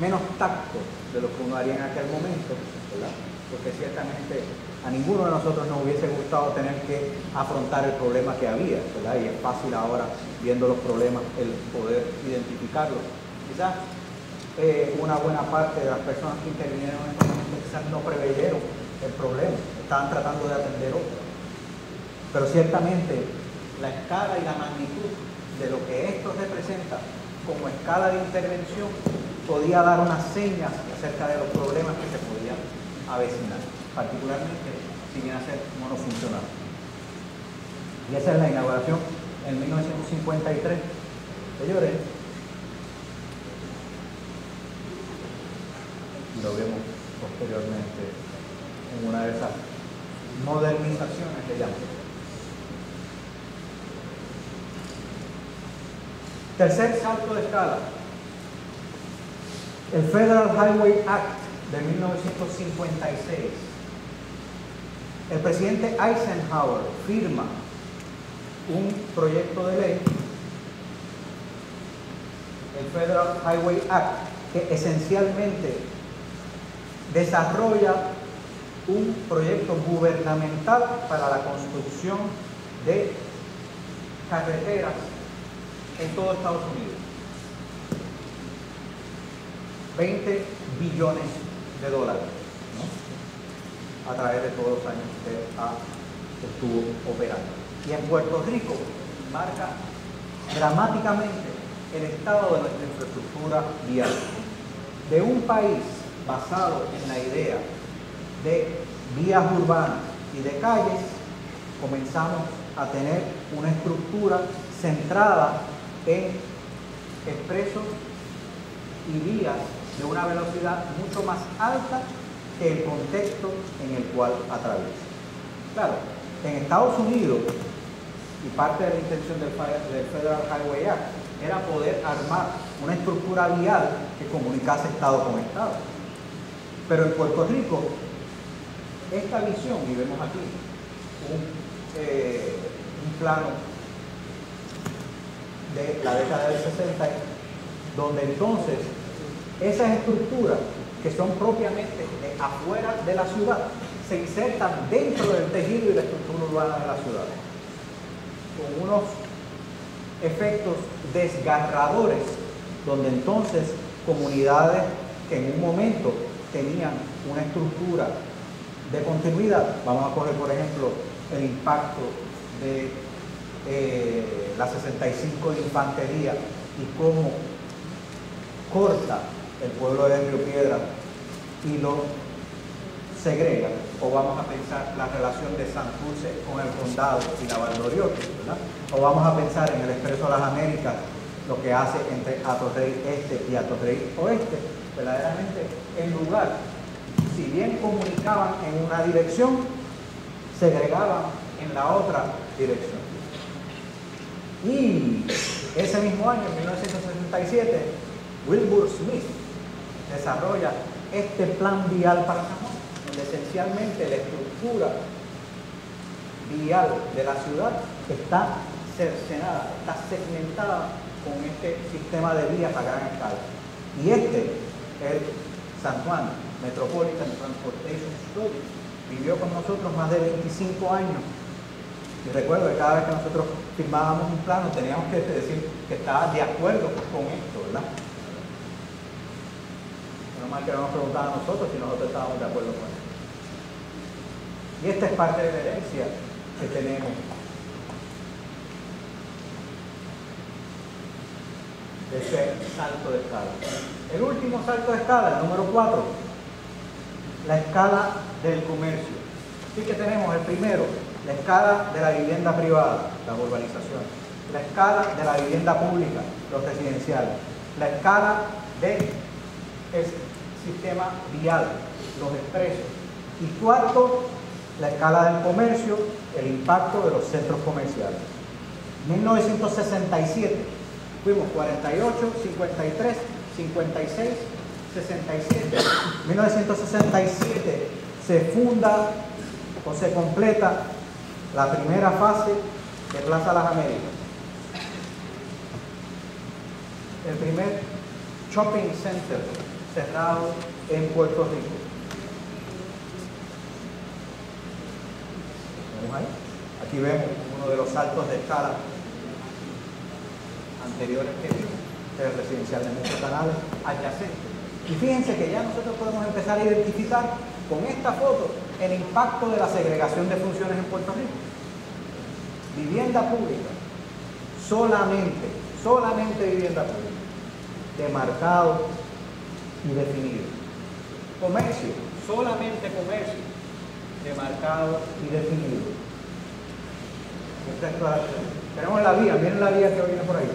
menos tacto de lo que uno haría en aquel momento, ¿verdad? Porque ciertamente a ninguno de nosotros nos hubiese gustado tener que afrontar el problema que había, ¿verdad? Y es fácil ahora, viendo los problemas, el poder identificarlos. Quizás una buena parte de las personas que intervinieron en este momento quizás no preveyeron el problema, estaban tratando de atender otro. Pero ciertamente la escala y la magnitud de lo que esto representa como escala de intervención podía dar unas señas acerca de los problemas que se podían avecinar, particularmente si viene a ser monofuncional. Y esa es la inauguración en 1953 de Lloret. Y lo vemos posteriormente en una de esas modernizaciones que llaman. Tercer salto de escala. El Federal Highway Act de 1956. El presidente Eisenhower firma un proyecto de ley, el Federal Highway Act, que esencialmente desarrolla un proyecto gubernamental para la construcción de carreteras en todo Estados Unidos. 20 billones de dólares, ¿no?, a través de todos los años que estuvo operando. Y en Puerto Rico marca dramáticamente el estado de nuestra infraestructura vial. De un país basado en la idea de vías urbanas y de calles, comenzamos a tener una estructura centrada en expresos y vías de una velocidad mucho más alta que el contexto en el cual atraviesa. Claro, en Estados Unidos, y parte de la intención del Federal Highway Act era poder armar una estructura vial que comunicase estado con estado. Pero en Puerto Rico, esta visión, y vemos aquí un plano de la década del 60, donde entonces esas estructuras que son propiamente de afuera de la ciudad se insertan dentro del tejido y la estructura urbana de la ciudad, con unos efectos desgarradores, donde entonces comunidades que en un momento tenían una estructura de continuidad, vamos a coger por ejemplo el impacto de la 65 de Infantería y cómo corta el pueblo de Río Piedra y lo segrega, o vamos a pensar la relación de Santurce con el condado y la Valdoriotti, ¿verdad? O vamos a pensar en el Expreso de las Américas, lo que hace entre Atorrey Este y Atorrey Oeste. Verdaderamente, en lugar, si bien comunicaban en una dirección, segregaban en la otra dirección. Y ese mismo año, en 1967, Wilbur Smith desarrolla este plan vial para San Juan, donde esencialmente la estructura vial de la ciudad está cercenada, está segmentada con este sistema de vías a gran escala. Y el San Juan Metropolitan Transportation Study, vivió con nosotros más de 25 años. Y recuerdo que cada vez que nosotros firmábamos un plano teníamos que decir que estaba de acuerdo con esto, ¿verdad? No más que no nos preguntaban a nosotros si nosotros estábamos de acuerdo con esto. Y esta es parte de la herencia que tenemos de ese salto de escala. El último salto de escala, el número 4, la escala del comercio. Así que tenemos el primero, la escala de la vivienda privada, las urbanizaciones, la escala de la vivienda pública, los residenciales, la escala del sistema vial, los expresos, y cuarto, la escala del comercio, el impacto de los centros comerciales. 1967, fuimos 48, 53, 56, 67. 1967 se funda o se completa la primera fase de Plaza Las Américas. El primer shopping center cerrado en Puerto Rico. ¿Vemos ahí? Aquí vemos uno de los saltos de escala anteriores que vimos, el residencial de muchos canales adyacentes. Y fíjense que ya nosotros podemos empezar a identificar con esta foto el impacto de la segregación de funciones en Puerto Rico. Vivienda pública, solamente vivienda pública, demarcado y definido. Comercio, solamente comercio, demarcado y definido. Tenemos la vía, miren la vía que viene por ahí.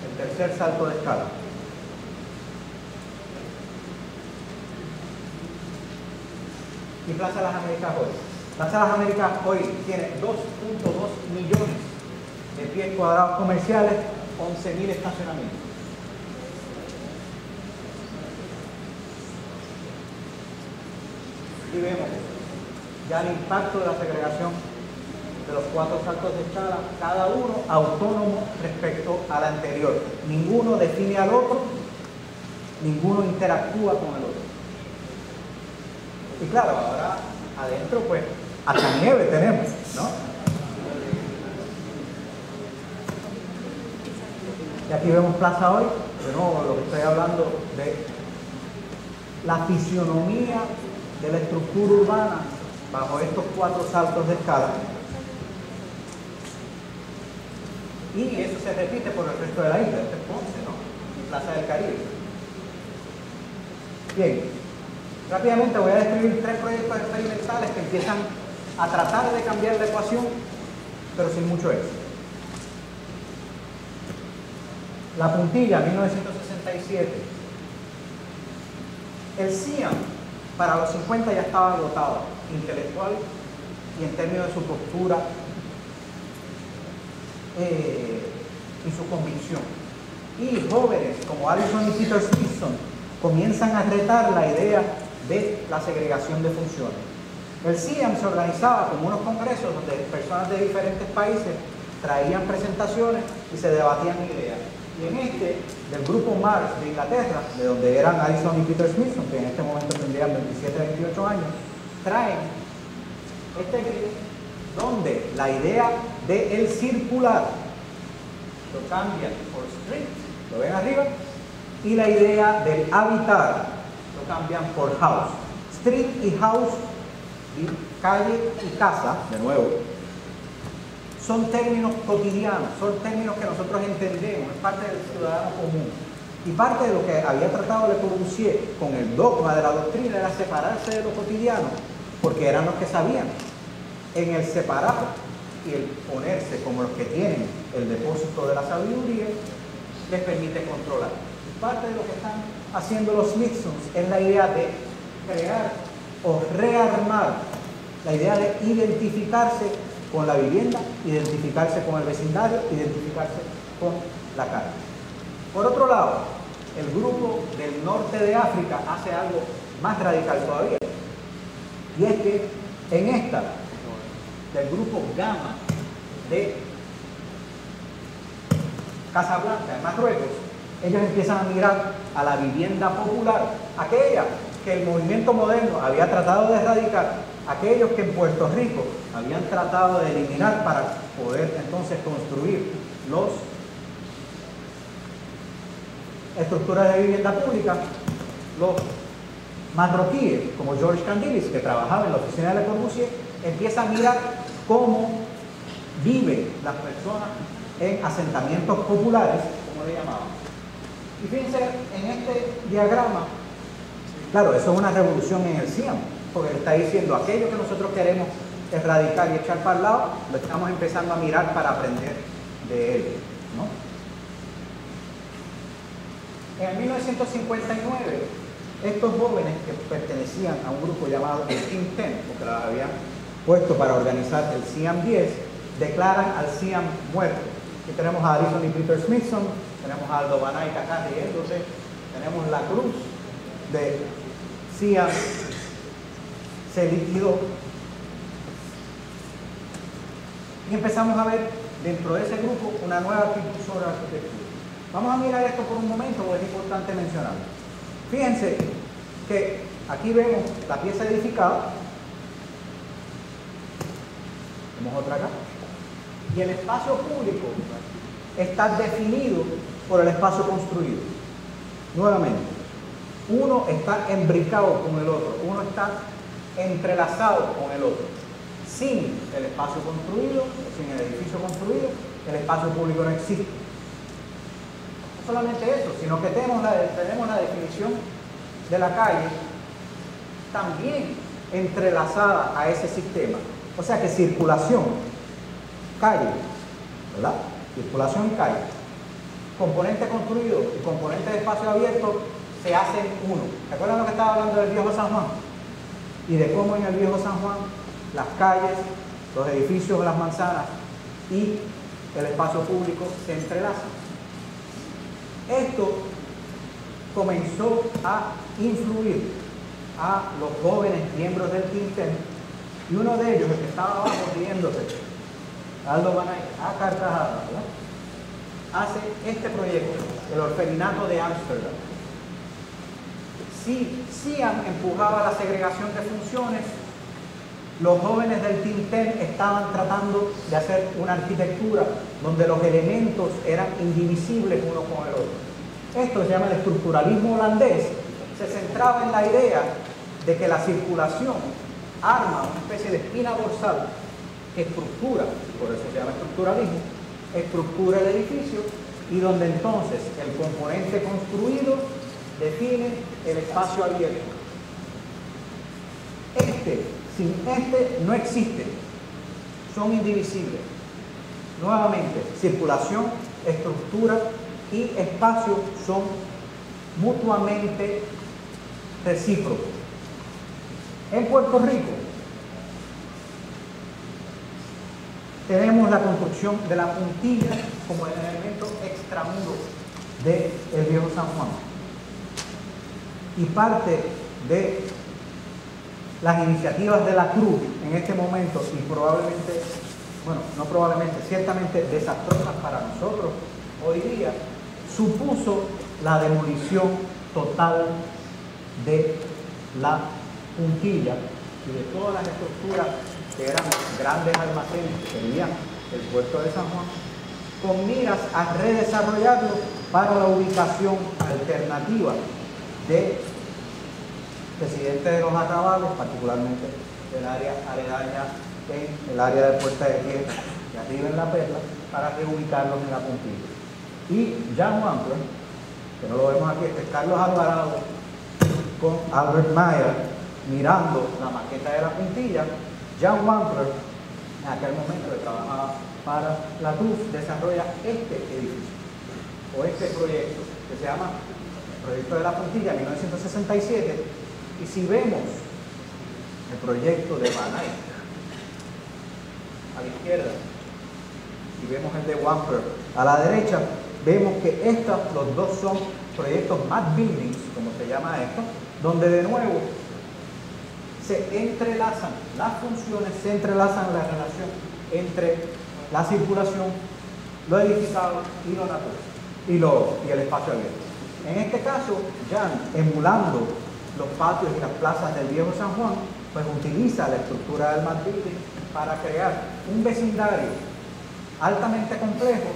El tercer salto de escala. Y Plaza Las Américas hoy. Plaza Las Américas hoy tiene 2.2 millones de pies cuadrados comerciales, 11.000 estacionamientos. Y vemos ya el impacto de la segregación de los 4 saltos de escala, cada uno autónomo respecto al anterior. Ninguno define al otro, ninguno interactúa con el otro. Y claro, ahora adentro pues hasta nieve tenemos, ¿no? Y aquí vemos Plaza Hoy, de nuevo lo que estoy hablando de la fisionomía de la estructura urbana bajo estos 4 saltos de escala. Y eso se repite por el resto de la isla, este es Ponce, ¿no? Plaza del Caribe. Bien, rápidamente voy a describir 3 proyectos experimentales que empiezan a tratar de cambiar la ecuación, pero sin mucho éxito. La Puntilla, 1967. El CIAM, para los 50 ya estaba agotado, intelectual y en términos de su postura y su convicción. Y jóvenes como Allison y Peter Smithson comienzan a retar la idea de la segregación de funciones. El CIAM se organizaba como unos congresos donde personas de diferentes países traían presentaciones y se debatían ideas. Y en este, del grupo Mars de Inglaterra, de donde eran Allison y Peter Smithson, que en este momento tendrían 27, 28 años, traen este grid donde la idea de el circular lo cambian por street, lo ven arriba, y la idea del habitar lo cambian por house. Street y house, y calle y casa, de nuevo, son términos cotidianos, son términos que nosotros entendemos, es parte del ciudadano común. Y parte de lo que había tratado Le Corbusier con el dogma de la doctrina era separarse de lo cotidiano, porque eran los que sabían. En el separar y el ponerse como los que tienen el depósito de la sabiduría, les permite controlar. Parte de lo que están haciendo los Smithsons es la idea de crear o rearmar, la idea de identificarse con la vivienda, identificarse con el vecindario, identificarse con la calle. Por otro lado, el grupo del norte de África hace algo más radical todavía. Y es que en esta, del grupo Gama de Casablanca, en Marruecos, ellos empiezan a mirar a la vivienda popular, aquella que el movimiento moderno había tratado de erradicar, aquellos que en Puerto Rico habían tratado de eliminar para poder entonces construir las estructuras de vivienda pública. Los marroquíes, como George Candilis, que trabajaba en la oficina de Le Corbusier, empiezan a mirar cómo viven las personas en asentamientos populares, como le llamaban. Y fíjense en este diagrama, claro, eso es una revolución en el CIAM, porque le está diciendo aquello que nosotros queremos erradicar y echar para el lado, lo estamos empezando a mirar para aprender de él, ¿no? En 1959, estos jóvenes que pertenecían a un grupo llamado el Team 10, porque la habían puesto para organizar el CIAM 10, declaran al CIAM muerto. Aquí tenemos a Allison y Peter Smithson, tenemos a Aldo Banay acá riéndose, tenemos la cruz de CIAM, se liquidó. Y empezamos a ver dentro de ese grupo una nueva actitud sobre la arquitectura. Vamos a mirar esto por un momento porque es importante mencionarlo. Fíjense que aquí vemos la pieza edificada, vemos otra acá, y el espacio público está definido por el espacio construido. Nuevamente, uno está embricado con el otro, uno está entrelazado con el otro. Sin el espacio construido, sin el edificio construido, el espacio público no existe. solamente eso, sino que tenemos la definición de la calle también entrelazada a ese sistema. O sea que circulación, calle, ¿verdad? Circulación y calle. Componente construido y componente de espacio abierto se hacen uno. ¿Recuerdan lo que estaba hablando del viejo San Juan? Y de cómo en el viejo San Juan las calles, los edificios, las manzanas y el espacio público se entrelazan. Esto comenzó a influir a los jóvenes miembros del Quintel, y uno de ellos, el que estaba abajo riéndose, Aldo Banay, a carcajada, ¿verdad?, hace este proyecto, el orfelinato de Ámsterdam. Si Cian empujaba la segregación de funciones, los jóvenes del Quintel estaban tratando de hacer una arquitectura donde los elementos eran indivisibles uno con el otro. Esto se llama el estructuralismo holandés. Se centraba en la idea de que la circulación arma una especie de espina dorsal que estructura, por eso se llama estructuralismo, estructura el edificio, y donde entonces el componente construido define el espacio abierto. Sin este no existe, son indivisibles. Nuevamente, circulación, estructura y espacio son mutuamente recíprocos. En Puerto Rico tenemos la construcción de la puntilla como el elemento extramuro del viejo San Juan, y parte de las iniciativas de la Cruz en este momento, y probablemente, bueno, no probablemente, ciertamente desastrosas para nosotros hoy día, supuso la demolición total de la puntilla y de todas las estructuras que eran grandes almacenes que tenían el puerto de San Juan, con miras a redesarrollarlo para la ubicación alternativa de residentes de los arrabales, particularmente del área aledaña en el área de Puerta de Tierra y arriba en La Perla, para reubicarlos en la puntilla. Y Jan Wampler, que no lo vemos aquí, este es Carlos Alvarado con Albert Mayer mirando la maqueta de la puntilla. Jan Wampler, en aquel momento que trabajaba para la Cruz, desarrolla este edificio o este proyecto que se llama Proyecto de la Puntilla, 1967. Y si vemos el proyecto de Banay a la izquierda y vemos el de Wampler a la derecha, vemos que los dos son proyectos Mad Buildings, como se llama esto, donde de nuevo se entrelazan las funciones, se entrelazan la relación entre la circulación, lo edificado y lo natural y el espacio abierto. En este caso, Jan, emulando los patios y las plazas del viejo San Juan, pues utiliza la estructura del Mad Building para crear un vecindario altamente complejo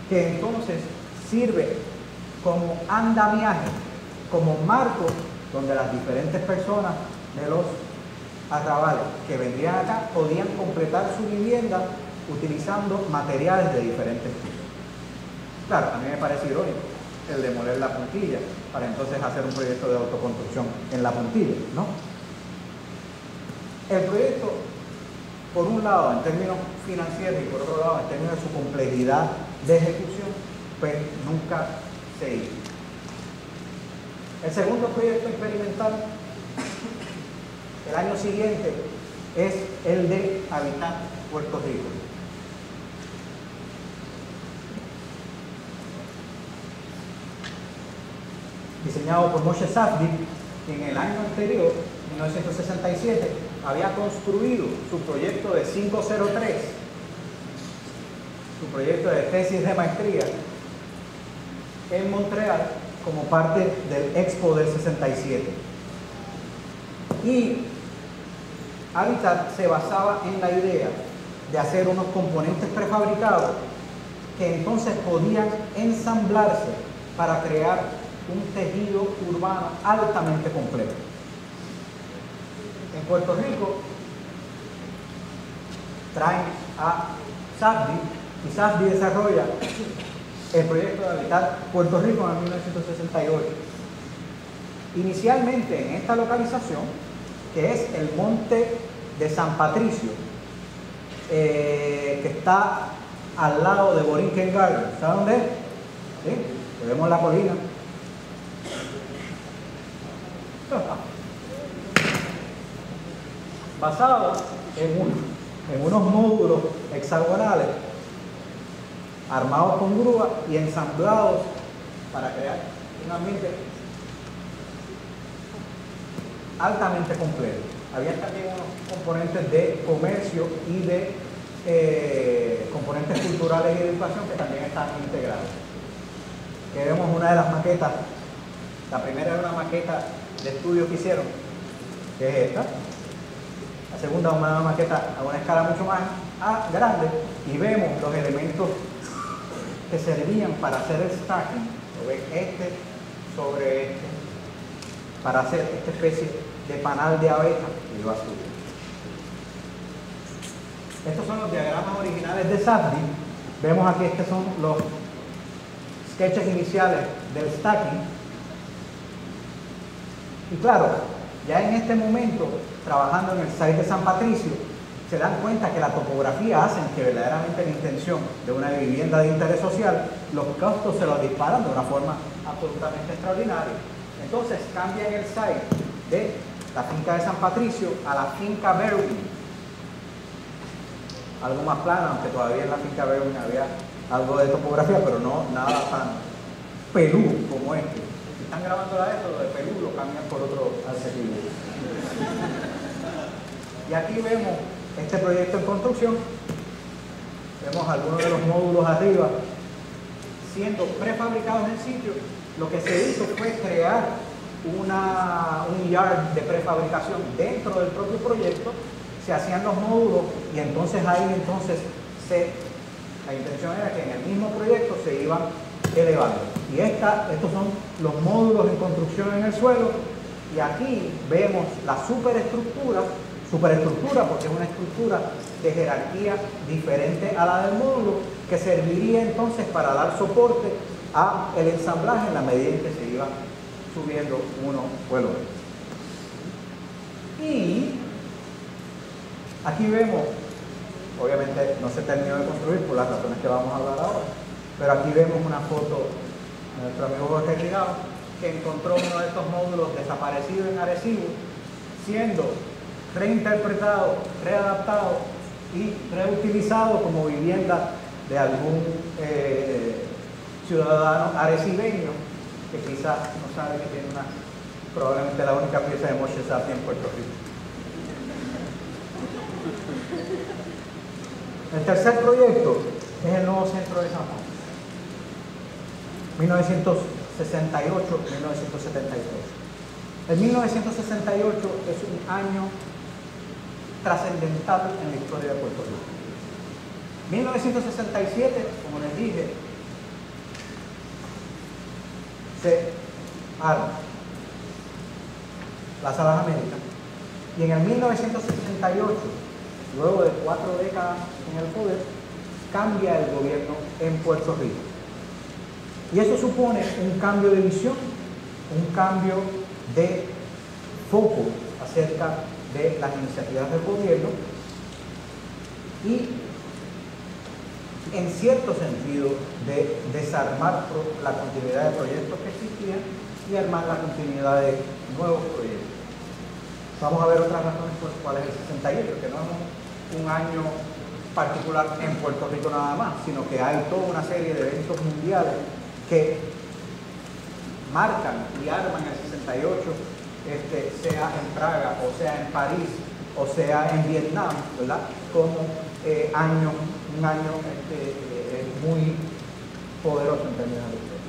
que entonces sirve como andamiaje, como marco donde las diferentes personas de los arrabales que vendrían acá podían completar su vivienda utilizando materiales de diferentes tipos. Claro, a mí me parece irónico el demoler la puntilla para entonces hacer un proyecto de autoconstrucción en la puntilla, ¿no? El proyecto, por un lado, en términos financieros, y por otro lado, en términos de su complejidad de ejecución, pues nunca se hizo. El segundo proyecto experimental, el año siguiente, es el de Habitat Puerto Rico. Diseñado por Moshe Safdie, que en el año anterior, 1967, había construido su proyecto de 503, su proyecto de tesis de maestría en Montreal como parte del Expo del 67. Y Habitat se basaba en la idea de hacer unos componentes prefabricados que entonces podían ensamblarse para crear un tejido urbano altamente complejo. En Puerto Rico traen a Safdie quizás desarrolla el proyecto de habitar Puerto Rico en 1968. Inicialmente en esta localización, que es el Monte de San Patricio, que está al lado de Borinquen Garden. ¿Sabe dónde es? ¿Sí? Vemos la colina. Basado en unos módulos hexagonales armados con grúa y ensamblados para crear un ambiente altamente completo. Había también unos componentes de comercio y de componentes culturales y de educación que también estaban integrados. Aquí vemos una de las maquetas. La primera era una maqueta de estudio que hicieron, que es esta. La segunda, una maqueta a una escala mucho más grande, y vemos los elementos que servían para hacer el stacking. Lo ven, este sobre este, para hacer esta especie de panal de abeja y lo azul. Estos son los diagramas originales de SASDI. Vemos aquí, estos son los sketches iniciales del stacking. Y claro, ya en este momento, trabajando en el site de San Patricio, se dan cuenta que la topografía hace que verdaderamente la intención de una vivienda de interés social, los costos se los disparan de una forma absolutamente extraordinaria. Entonces cambian el site de la finca de San Patricio a la finca Berwyn, algo más plano, aunque todavía en la finca Berwyn había algo de topografía, pero no nada tan peludo como este. Si están grabando esto, lo de peludo lo cambian por otro adjetivo. Y aquí vemos este proyecto en construcción. Vemos algunos de los módulos arriba siendo prefabricados en sitio. Lo que se hizo fue crear un yard de prefabricación dentro del propio proyecto. Se hacían los módulos y entonces ahí la intención era que en el mismo proyecto se iban elevando. Y estos son los módulos en construcción en el suelo. Y aquí vemos la superestructura porque es una estructura de jerarquía diferente a la del módulo, que serviría entonces para dar soporte a el ensamblaje en la medida en que se iba subiendo uno o el otro. Y aquí vemos, obviamente no se terminó de construir por las razones que vamos a hablar ahora, pero aquí vemos una foto de nuestro amigo Jorge Rigao, que encontró uno de estos módulos desaparecido en Arecibo, siendo reinterpretado, readaptado y reutilizado como vivienda de algún ciudadano arecibeño que quizás no sabe que tiene probablemente la única pieza de Moshe Safdie en Puerto Rico. El tercer proyecto es el nuevo centro de San Juan, 1968-1972. El 1968 es un año trascendental en la historia de Puerto Rico. 1967, como les dije, se arma Plaza Las Américas, y en el 1968, luego de 4 décadas en el poder, cambia el gobierno en Puerto Rico. Y eso supone un cambio de visión, un cambio de foco acerca de las iniciativas del gobierno y, en cierto sentido, de desarmar la continuidad de proyectos que existían y armar la continuidad de nuevos proyectos. Vamos a ver otras razones por las cuales el 68, que no es un año particular en Puerto Rico nada más, sino que hay toda una serie de eventos mundiales que marcan y arman el 68, sea en Praga, o sea en París, o sea en Vietnam, ¿verdad? Como un año muy poderoso en términos de historia.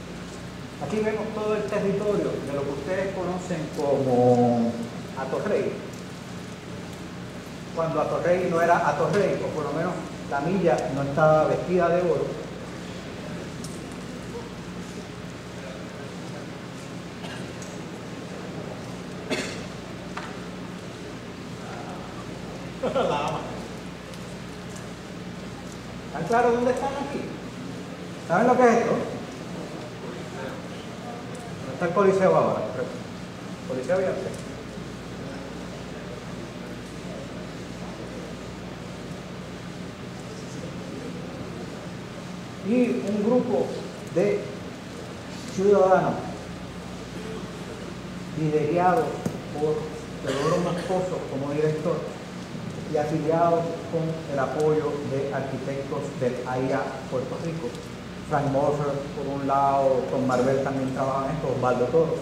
Aquí vemos todo el territorio de lo que ustedes conocen como Atorrey. Cuando Atorrey no era Atorrey, o por lo menos la milla no estaba vestida de oro. ¿Están claros dónde están aquí? ¿Saben lo que es esto? ¿Dónde está el Coliseo ahora? Coliseo abierto. Y un grupo de ciudadanos liderados por Teodoro Moscoso como director y afiliados con el apoyo de arquitectos del AIA Puerto Rico. Frank Moser, por un lado, Tom Marvel también trabaja en esto, Osvaldo Toro.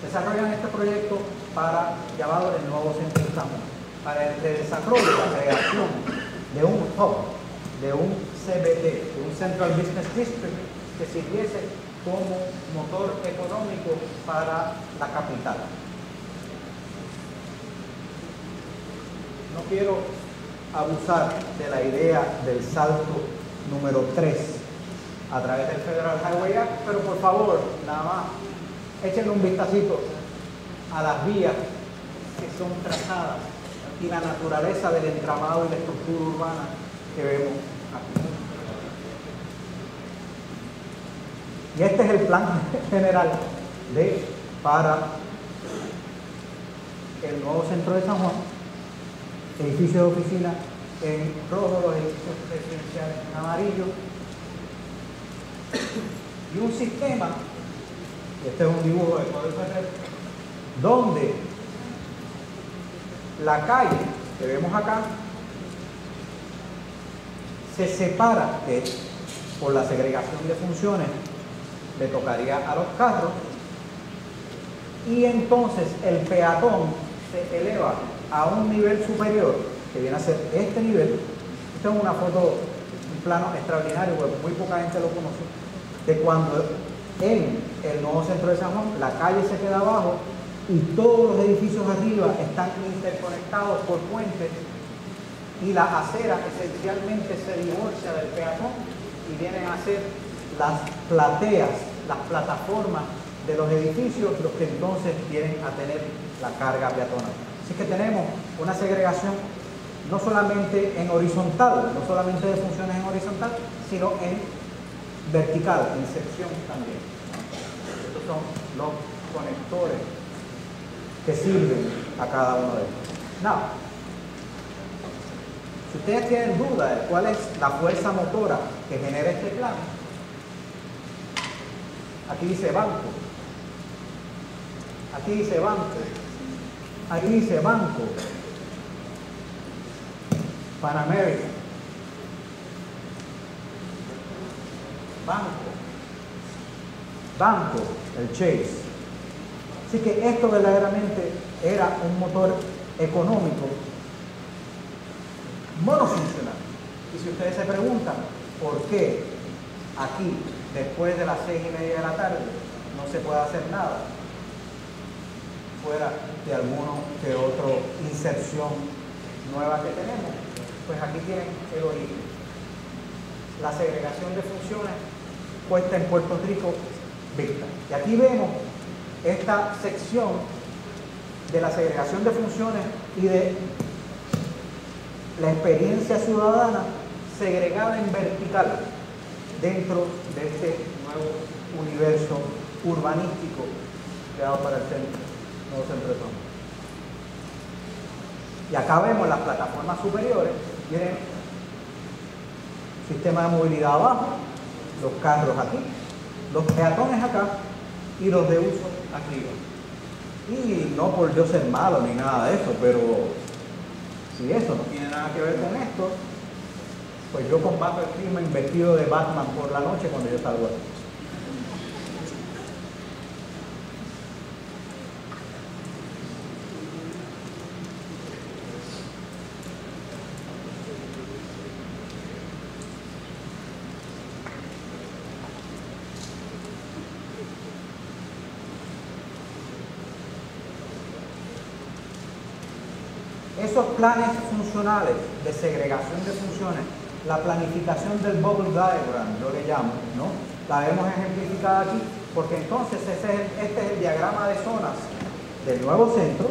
Desarrollan este proyecto para llamado el nuevo centro de San Juan, para el desarrollo, la creación de un hub, de un CBD, de un Central Business District, que sirviese como motor económico para la capital. No quiero abusar de la idea del salto número 3 a través del Federal Highway Act, pero por favor, nada más, échenle un vistacito a las vías que son trazadas y la naturaleza del entramado y la estructura urbana que vemos aquí. Y este es el plan general para el nuevo centro de San Juan. Edificios de oficina en rojo, los edificios residenciales en amarillo. Y un sistema, este es un dibujo de Código Ferrer, donde la calle que vemos acá se separa por la segregación de funciones, le tocaría a los carros, y entonces el peatón se eleva a un nivel superior, que viene a ser este nivel. Esta es una foto, un plano extraordinario, porque muy poca gente lo conoce, de cuando en el nuevo centro de San Juan la calle se queda abajo y todos los edificios arriba están interconectados por puentes y la acera esencialmente se divorcia del peatón y vienen a ser las plateas, las plataformas de los edificios los que entonces vienen a tener la carga peatonal. Así que tenemos una segregación no solamente en horizontal, no solamente de funciones en horizontal, sino en vertical, en sección también. Estos son los conectores que sirven a cada uno de ellos. Now, si ustedes tienen duda de cuál es la fuerza motora que genera este plan, aquí dice banco, aquí dice banco, aquí dice banco, Pan American, banco, el Chase. Así que esto verdaderamente era un motor económico monofuncional. Y si ustedes se preguntan por qué aquí, después de las 6:30 de la tarde, no se puede hacer nada, fuera de alguno que otro inserción nueva que tenemos, pues aquí tienen el origen. La segregación de funciones puesta en Puerto Rico vista. Y aquí vemos esta sección de la segregación de funciones y de la experiencia ciudadana segregada en vertical dentro de este nuevo universo urbanístico creado para el nuevo centro de San Juan. Y acá vemos las plataformas superiores, miren, sistema de movilidad abajo, los carros aquí, los peatones acá y los de uso arriba. Y no por yo ser malo ni nada de eso, pero si eso no tiene nada que ver con esto, pues yo combato el crimen vestido de Batman por la noche cuando yo salgo aquí. Esos planes funcionales de segregación de funciones, la planificación del bubble diagram, yo le llamo, ¿no? La vemos ejemplificada aquí, porque entonces este es el diagrama de zonas del nuevo centro,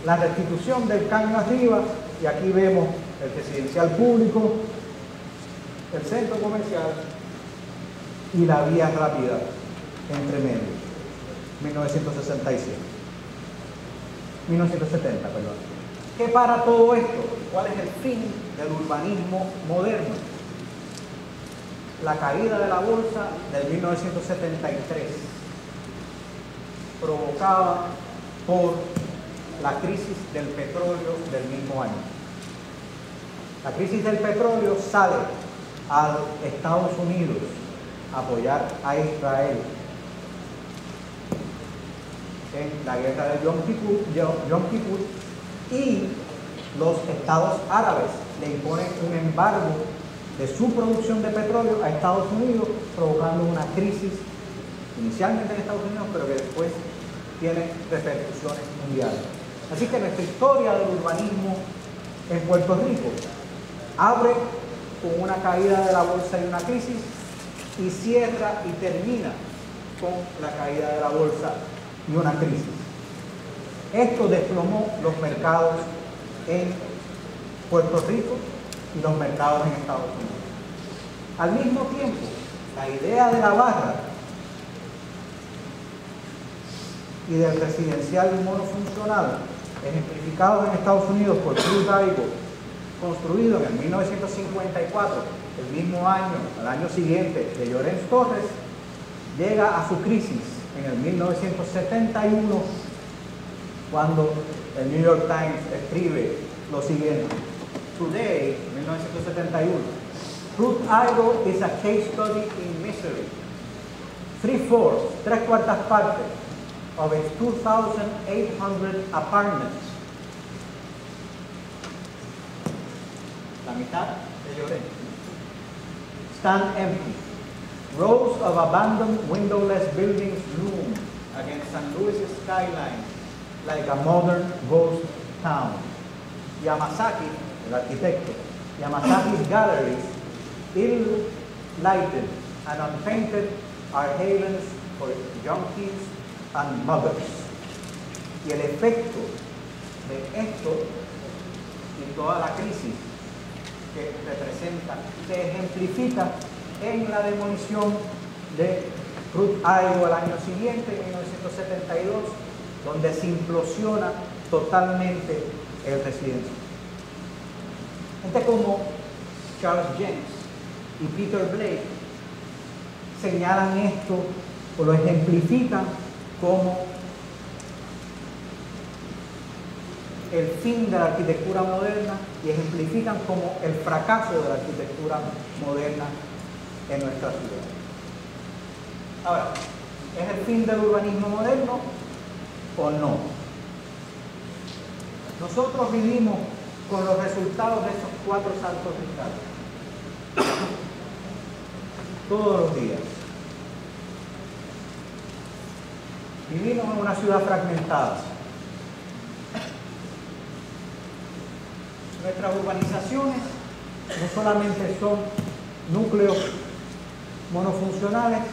la restitución del caño arriba, y aquí vemos el residencial público, el centro comercial y la vía rápida entre medio, 1970, perdón. ¿Qué para todo esto? ¿Cuál es el fin del urbanismo moderno? La caída de la bolsa del 1973, provocada por la crisis del petróleo del mismo año. La crisis del petróleo sale a Estados Unidos a apoyar a Israel en la guerra de Yom Kippur, y los estados árabes le imponen un embargo de su producción de petróleo a Estados Unidos, provocando una crisis inicialmente en Estados Unidos, pero que después tiene repercusiones mundiales. Así que nuestra historia del urbanismo en Puerto Rico abre con una caída de la bolsa y una crisis, y cierra y termina con la caída de la bolsa y una crisis. Esto desplomó los mercados en Puerto Rico y los mercados en Estados Unidos. Al mismo tiempo, la idea de la barra y del residencial monofuncional, ejemplificado en Estados Unidos por Cruz Daigo, construido en el 1954, el mismo año, al año siguiente, de Llorens Torres, llega a su crisis en el 1971, cuando el New York Times escribe lo siguiente: Today, 1971, Cruz Daigo is a case study in misery. 3/4, 3/4 partes of its 2,800 apartments, la mitad de Llorens, stand empty. Rows of abandoned windowless buildings loom against St. Louis' skyline like a modern ghost town. Yamasaki, el arquitecto, Yamasaki's galleries, ill-lighted and unpainted, are havens for junkies and muggers. Y el efecto de esto y toda la crisis que representa se ejemplifica en la demolición de Cruz Daigo el año siguiente, en 1972, donde se implosiona totalmente el residencial. Gente como Charles James y Peter Blake señalan esto o lo ejemplifican como el fin de la arquitectura moderna, y ejemplifican como el fracaso de la arquitectura moderna en nuestra ciudad. Ahora, ¿es el fin del urbanismo moderno o no? Nosotros vivimos con los resultados de esos 4 saltos cristales todos los días. Vivimos en una ciudad fragmentada. Nuestras urbanizaciones no solamente son núcleos monofuncionales,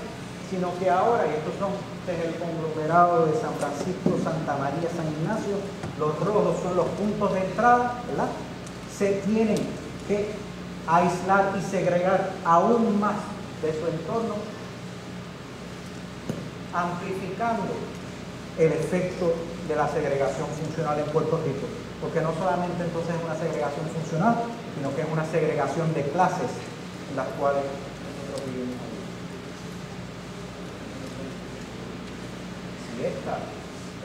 sino que ahora, y estos son el conglomerado de San Francisco, Santa María, San Ignacio, los rojos son los puntos de entrada, ¿verdad? Se tienen que aislar y segregar aún más de su entorno, amplificando el efecto de la segregación funcional en Puerto Rico, porque no solamente entonces es una segregación funcional, sino que es una segregación de clases en las cuales nosotros vivimos. Si esta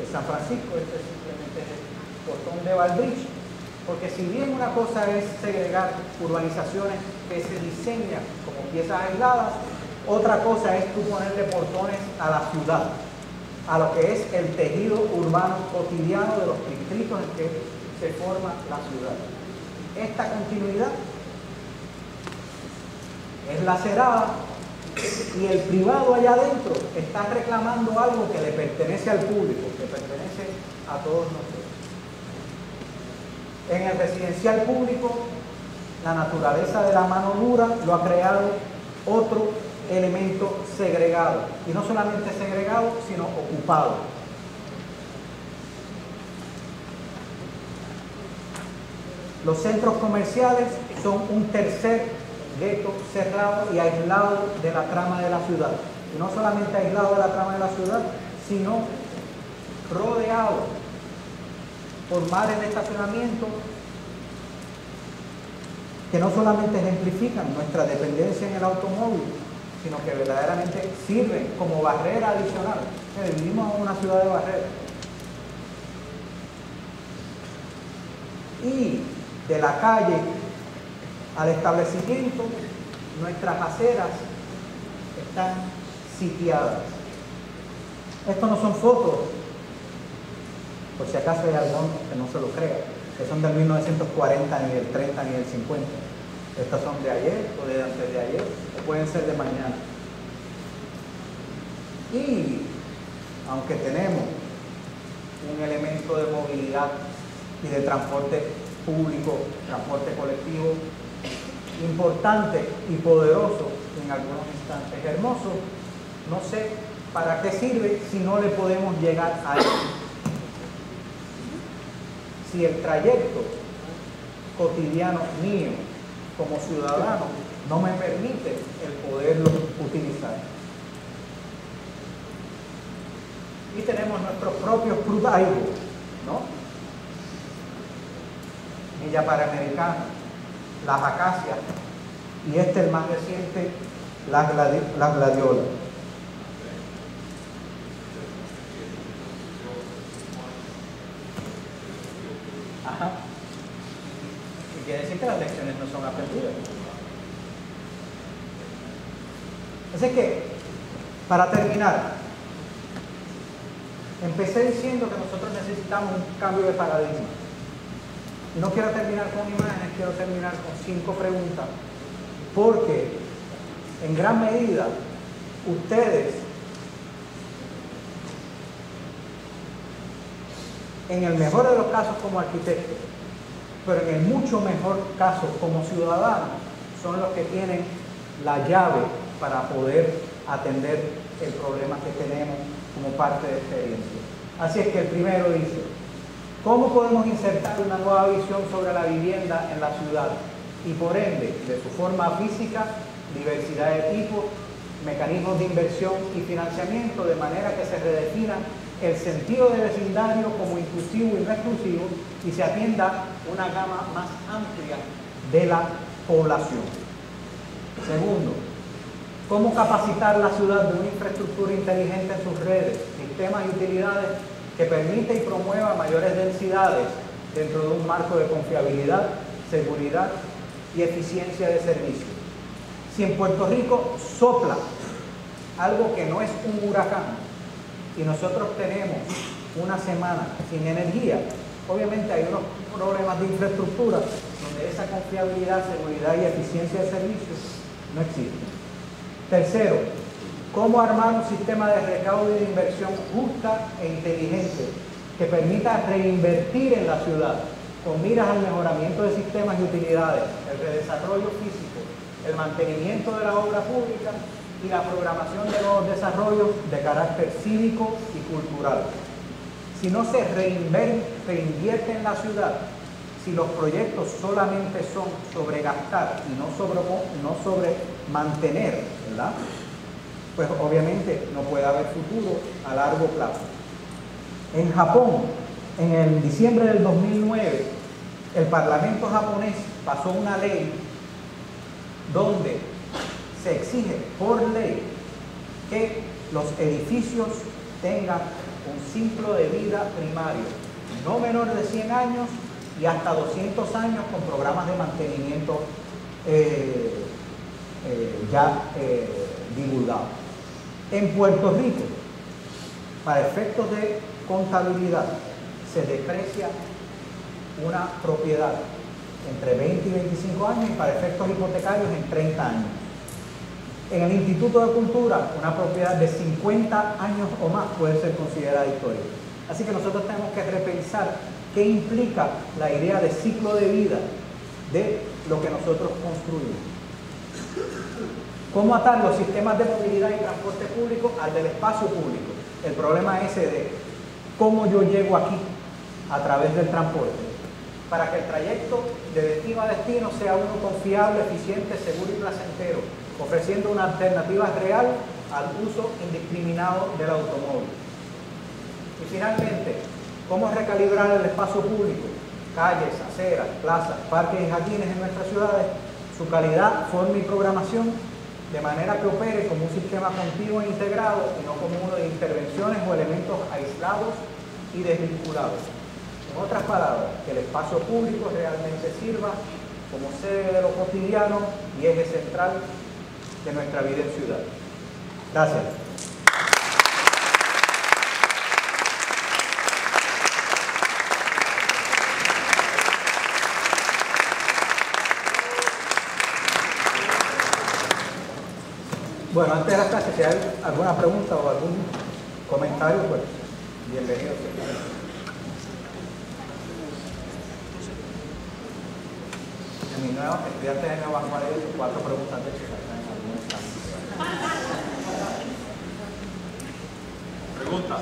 es San Francisco, este simplemente es el portón de Valdrich, porque si bien una cosa es segregar urbanizaciones que se diseñan como piezas aisladas, otra cosa es tú ponerle portones a la ciudad, a lo que es el tejido urbano cotidiano de los distritos en que se forma la ciudad. Esta continuidad es lacerada y el privado allá adentro está reclamando algo que le pertenece al público, que pertenece a todos nosotros. En el residencial público, la naturaleza de la mano dura lo ha creado otro elemento segregado, y no solamente segregado, sino ocupado. Los centros comerciales son un tercer gueto cerrado y aislado de la trama de la ciudad. Y no solamente aislado de la trama de la ciudad, sino rodeado por mares de estacionamiento que no solamente ejemplifican nuestra dependencia en el automóvil, sino que verdaderamente sirven como barrera adicional. Vivimos en una ciudad de barreras. Y de la calle al establecimiento, nuestras aceras están sitiadas. Estos no son fotos, por si acaso hay alguno que no se lo crea, que son del 1940, ni del 30, ni del 50. Estas son de ayer o de antes de ayer, o pueden ser de mañana. Y aunque tenemos un elemento de movilidad y de transporte público, transporte colectivo importante y poderoso, en algunos instantes hermoso, no sé para qué sirve si no le podemos llegar a él. Si el trayecto cotidiano mío como ciudadano no me permite el poderlo utilizar. Y tenemos nuestros propios crudaibos, ¿no? Villa Panamericana, las acacias, y el más reciente, las gladiolas. Ajá. Y quiere decir que las lecciones no son aprendidas. Así que, para terminar, empecé diciendo que nosotros necesitamos un cambio de paradigma. Y no quiero terminar con imágenes, quiero terminar con 5 preguntas, porque en gran medida ustedes, en el mejor de los casos como arquitectos, pero en el mucho mejor caso como ciudadanos, son los que tienen la llave para poder atender el problema que tenemos como parte de experiencia. Así es que el primero dice, ¿cómo podemos insertar una nueva visión sobre la vivienda en la ciudad? Y por ende, de su forma física, diversidad de tipos, mecanismos de inversión y financiamiento, de manera que se redefina el sentido de vecindario como inclusivo y no exclusivo y se atienda una gama más amplia de la población. Segundo, ¿cómo capacitar la ciudad de una infraestructura inteligente en sus redes, sistemas y utilidades que permita y promueva mayores densidades dentro de un marco de confiabilidad, seguridad y eficiencia de servicio? Si en Puerto Rico sopla algo que no es un huracán y nosotros tenemos una semana sin energía, obviamente hay unos problemas de infraestructura donde esa confiabilidad, seguridad y eficiencia de servicios no existen. Tercero, ¿cómo armar un sistema de recaudo y de inversión justa e inteligente que permita reinvertir en la ciudad con miras al mejoramiento de sistemas y utilidades, el redesarrollo físico, el mantenimiento de la obra pública y la programación de nuevos desarrollos de carácter cívico y cultural? Si no se reinvierte en la ciudad, si los proyectos solamente son sobre gastar y no sobre mantener, ¿verdad?, pues obviamente no puede haber futuro a largo plazo. En Japón, en el diciembre del 2009, el Parlamento japonés pasó una ley donde se exige por ley que los edificios tengan un ciclo de vida primario no menor de 100 años y hasta 200 años con programas de mantenimiento divulgados. En Puerto Rico, para efectos de contabilidad, se deprecia una propiedad entre 20 y 25 años y para efectos hipotecarios en 30 años. En el Instituto de Cultura, una propiedad de 50 años o más puede ser considerada histórica. Así que nosotros tenemos que repensar qué implica la idea de ciclo de vida de lo que nosotros construimos. ¿Cómo atar los sistemas de movilidad y transporte público al del espacio público? El problema ese de cómo yo llego aquí a través del transporte. para que el trayecto de destino a destino sea uno confiable, eficiente, seguro y placentero, ofreciendo una alternativa real al uso indiscriminado del automóvil. Y finalmente, ¿cómo recalibrar el espacio público? Calles, aceras, plazas, parques y jardines en nuestras ciudades, su calidad, forma y programación, de manera que opere como un sistema continuo e integrado y no como uno de intervenciones o elementos aislados y desvinculados. En otras palabras, que el espacio público realmente sirva como sede de lo cotidiano y eje central de nuestra vida en ciudad. Gracias. Bueno, antes de la clase, si hay alguna pregunta o algún comentario, pues bienvenido. En mi nuevo estudiante de Nueva Juárez, 4 preguntas de hecho en algunos casos. Pregunta.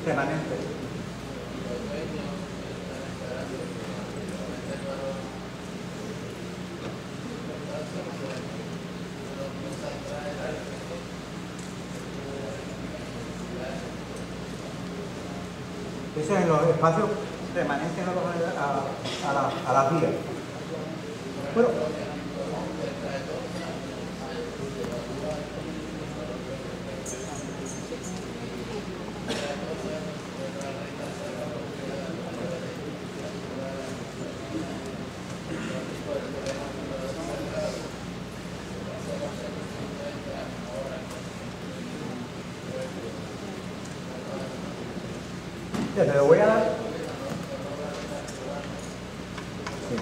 Permanente. Eso es en los espacios permanentes a las vías. Bueno, te lo voy a dar. Sí.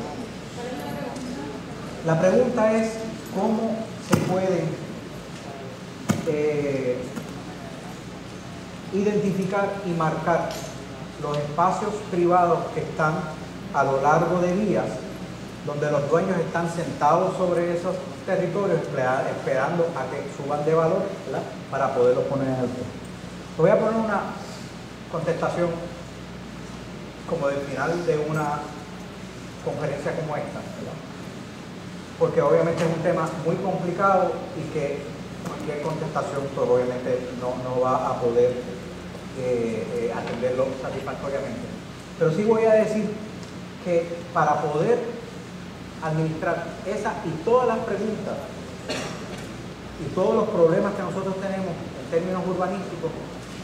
La pregunta es cómo se pueden identificar y marcar los espacios privados que están a lo largo de vías, donde los dueños están sentados sobre esos territorios esperando a que suban de valor, ¿verdad?, para poderlos poner en el puesto. Voy a poner una contestación como del final de una conferencia como esta, ¿verdad?, porque obviamente es un tema muy complicado y que cualquier contestación pues obviamente no va a poder atenderlo satisfactoriamente. Pero sí voy a decir que para poder administrar esa y todas las preguntas y todos los problemas que nosotros tenemos en términos urbanísticos,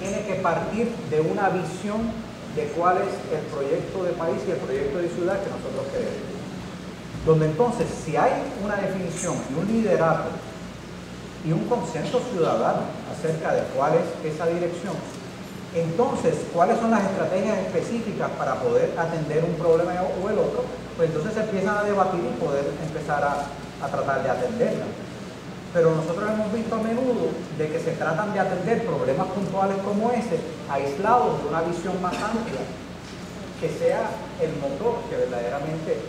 tiene que partir de una visión de cuál es el proyecto de país y el proyecto de ciudad que nosotros queremos. Donde entonces, si hay una definición y un liderato y un consenso ciudadano acerca de cuál es esa dirección, entonces, ¿cuáles son las estrategias específicas para poder atender un problema o el otro? Pues entonces se empiezan a debatir y poder empezar a tratar de atenderla. Pero nosotros hemos visto a menudo de que se tratan de atender problemas puntuales como ese, aislados de una visión más amplia, que sea el motor que verdaderamente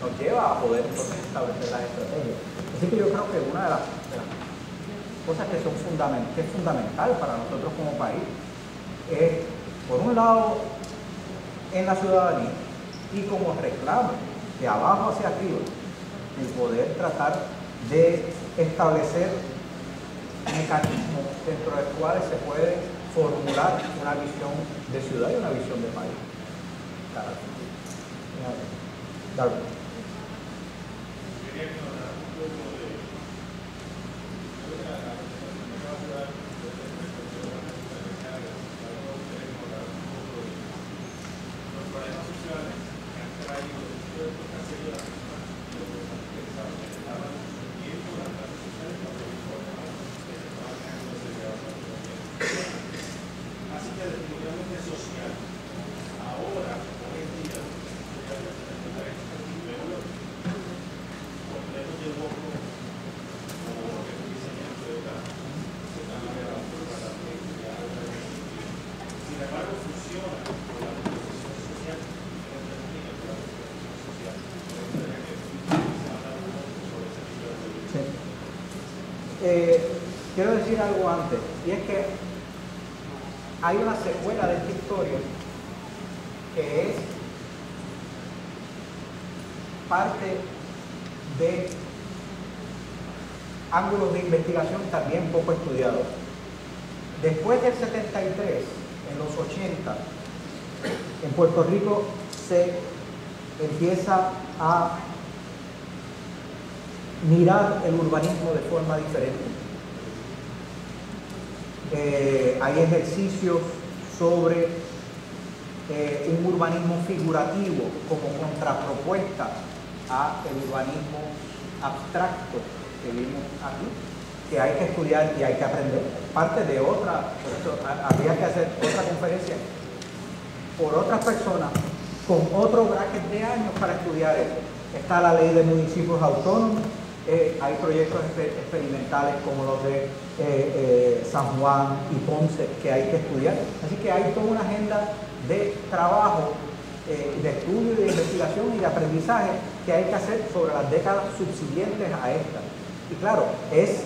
nos lleva a poder entonces establecer las estrategias. Así que yo creo que una de las cosas que es fundamental para nosotros como país es, por un lado, en la ciudadanía y como reclamo de abajo hacia arriba, el poder tratar de establecer mecanismos dentro de los cuales se puede formular una visión de ciudad y una visión de país. Darwin. quiero decir algo antes, y es que hay una secuela de esta historia que es parte de ángulos de investigación también poco estudiados. Después del 73, en los 80, en Puerto Rico se empieza a mirar el urbanismo de forma diferente. Hay ejercicios sobre un urbanismo figurativo como contrapropuesta a el urbanismo abstracto que vimos aquí, que hay que estudiar y hay que aprender. Parte de otra, por eso habría que hacer otra conferencia por otras personas con otro bracket de años para estudiar esto. Está la ley de municipios autónomos, hay proyectos experimentales como los de San Juan y Ponce que hay que estudiar. Así que hay toda una agenda de trabajo, de estudio y de investigación y de aprendizaje que hay que hacer sobre las décadas subsiguientes a esta. Y claro, es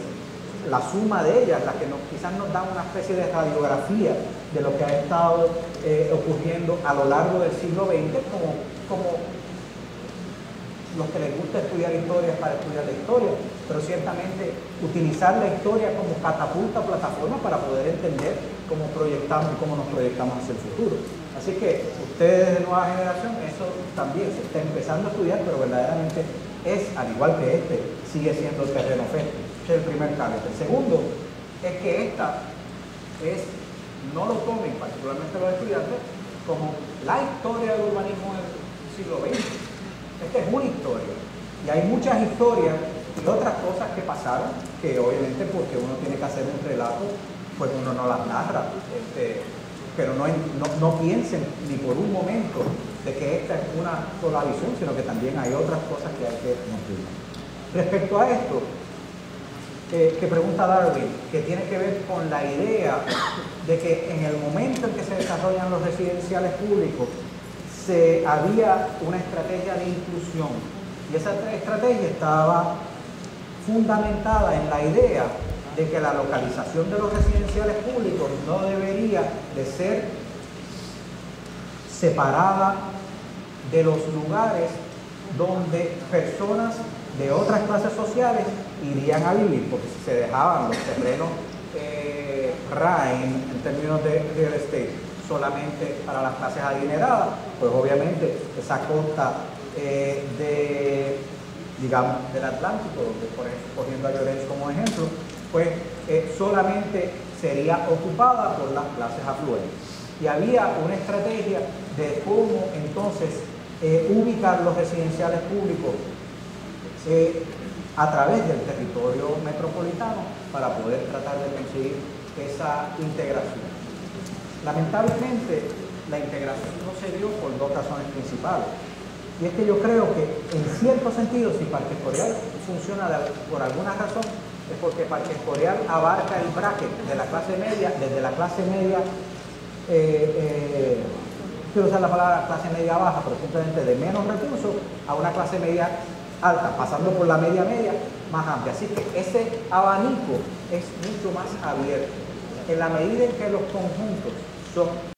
la suma de ellas la que quizás nos da una especie de radiografía de lo que ha estado ocurriendo a lo largo del siglo XX, como los que les gusta estudiar historia para estudiar la historia, pero ciertamente utilizar la historia como catapulta, plataforma para poder entender cómo proyectamos y cómo nos proyectamos hacia el futuro. Así que ustedes de nueva generación, eso también se está empezando a estudiar, pero verdaderamente es, al igual que este, sigue siendo terreno fértil. Ese es el primer cambio. El segundo es que no lo tomen, particularmente los estudiantes, como la historia del urbanismo del siglo XX. Esta es una historia. Y hay muchas historias y otras cosas que pasaron, que obviamente porque uno tiene que hacer un relato, pues uno no las narra. Pero no piensen ni por un momento de que esta es una sola visión, sino que también hay otras cosas que hay que construir. Respecto a esto, que pregunta Darwin, que tiene que ver con la idea de que en el momento en que se desarrollan los residenciales públicos, había una estrategia de inclusión. Y esa estrategia estaba fundamentada en la idea de que la localización de los residenciales públicos no debería de ser separada de los lugares donde personas de otras clases sociales irían a vivir, porque si se dejaban los terrenos RAIN en términos de real estate solamente para las clases adineradas, pues obviamente esa costa del Atlántico, por ejemplo, cogiendo a Llorens como ejemplo, pues solamente sería ocupada por las clases afluentes. Y había una estrategia de cómo entonces ubicar los residenciales públicos a través del territorio metropolitano para poder tratar de conseguir esa integración. Lamentablemente, la integración no se dio por dos razones principales. Y es que yo creo que, en cierto sentido, si Parque Escorial funciona por alguna razón, es porque Parque Escorial abarca el bracket de la clase media, desde la clase media, quiero usar la palabra clase media baja, pero simplemente de menos recursos a una clase media alta, pasando por la media más amplia. Así que ese abanico es mucho más abierto. En la medida en que los conjuntos son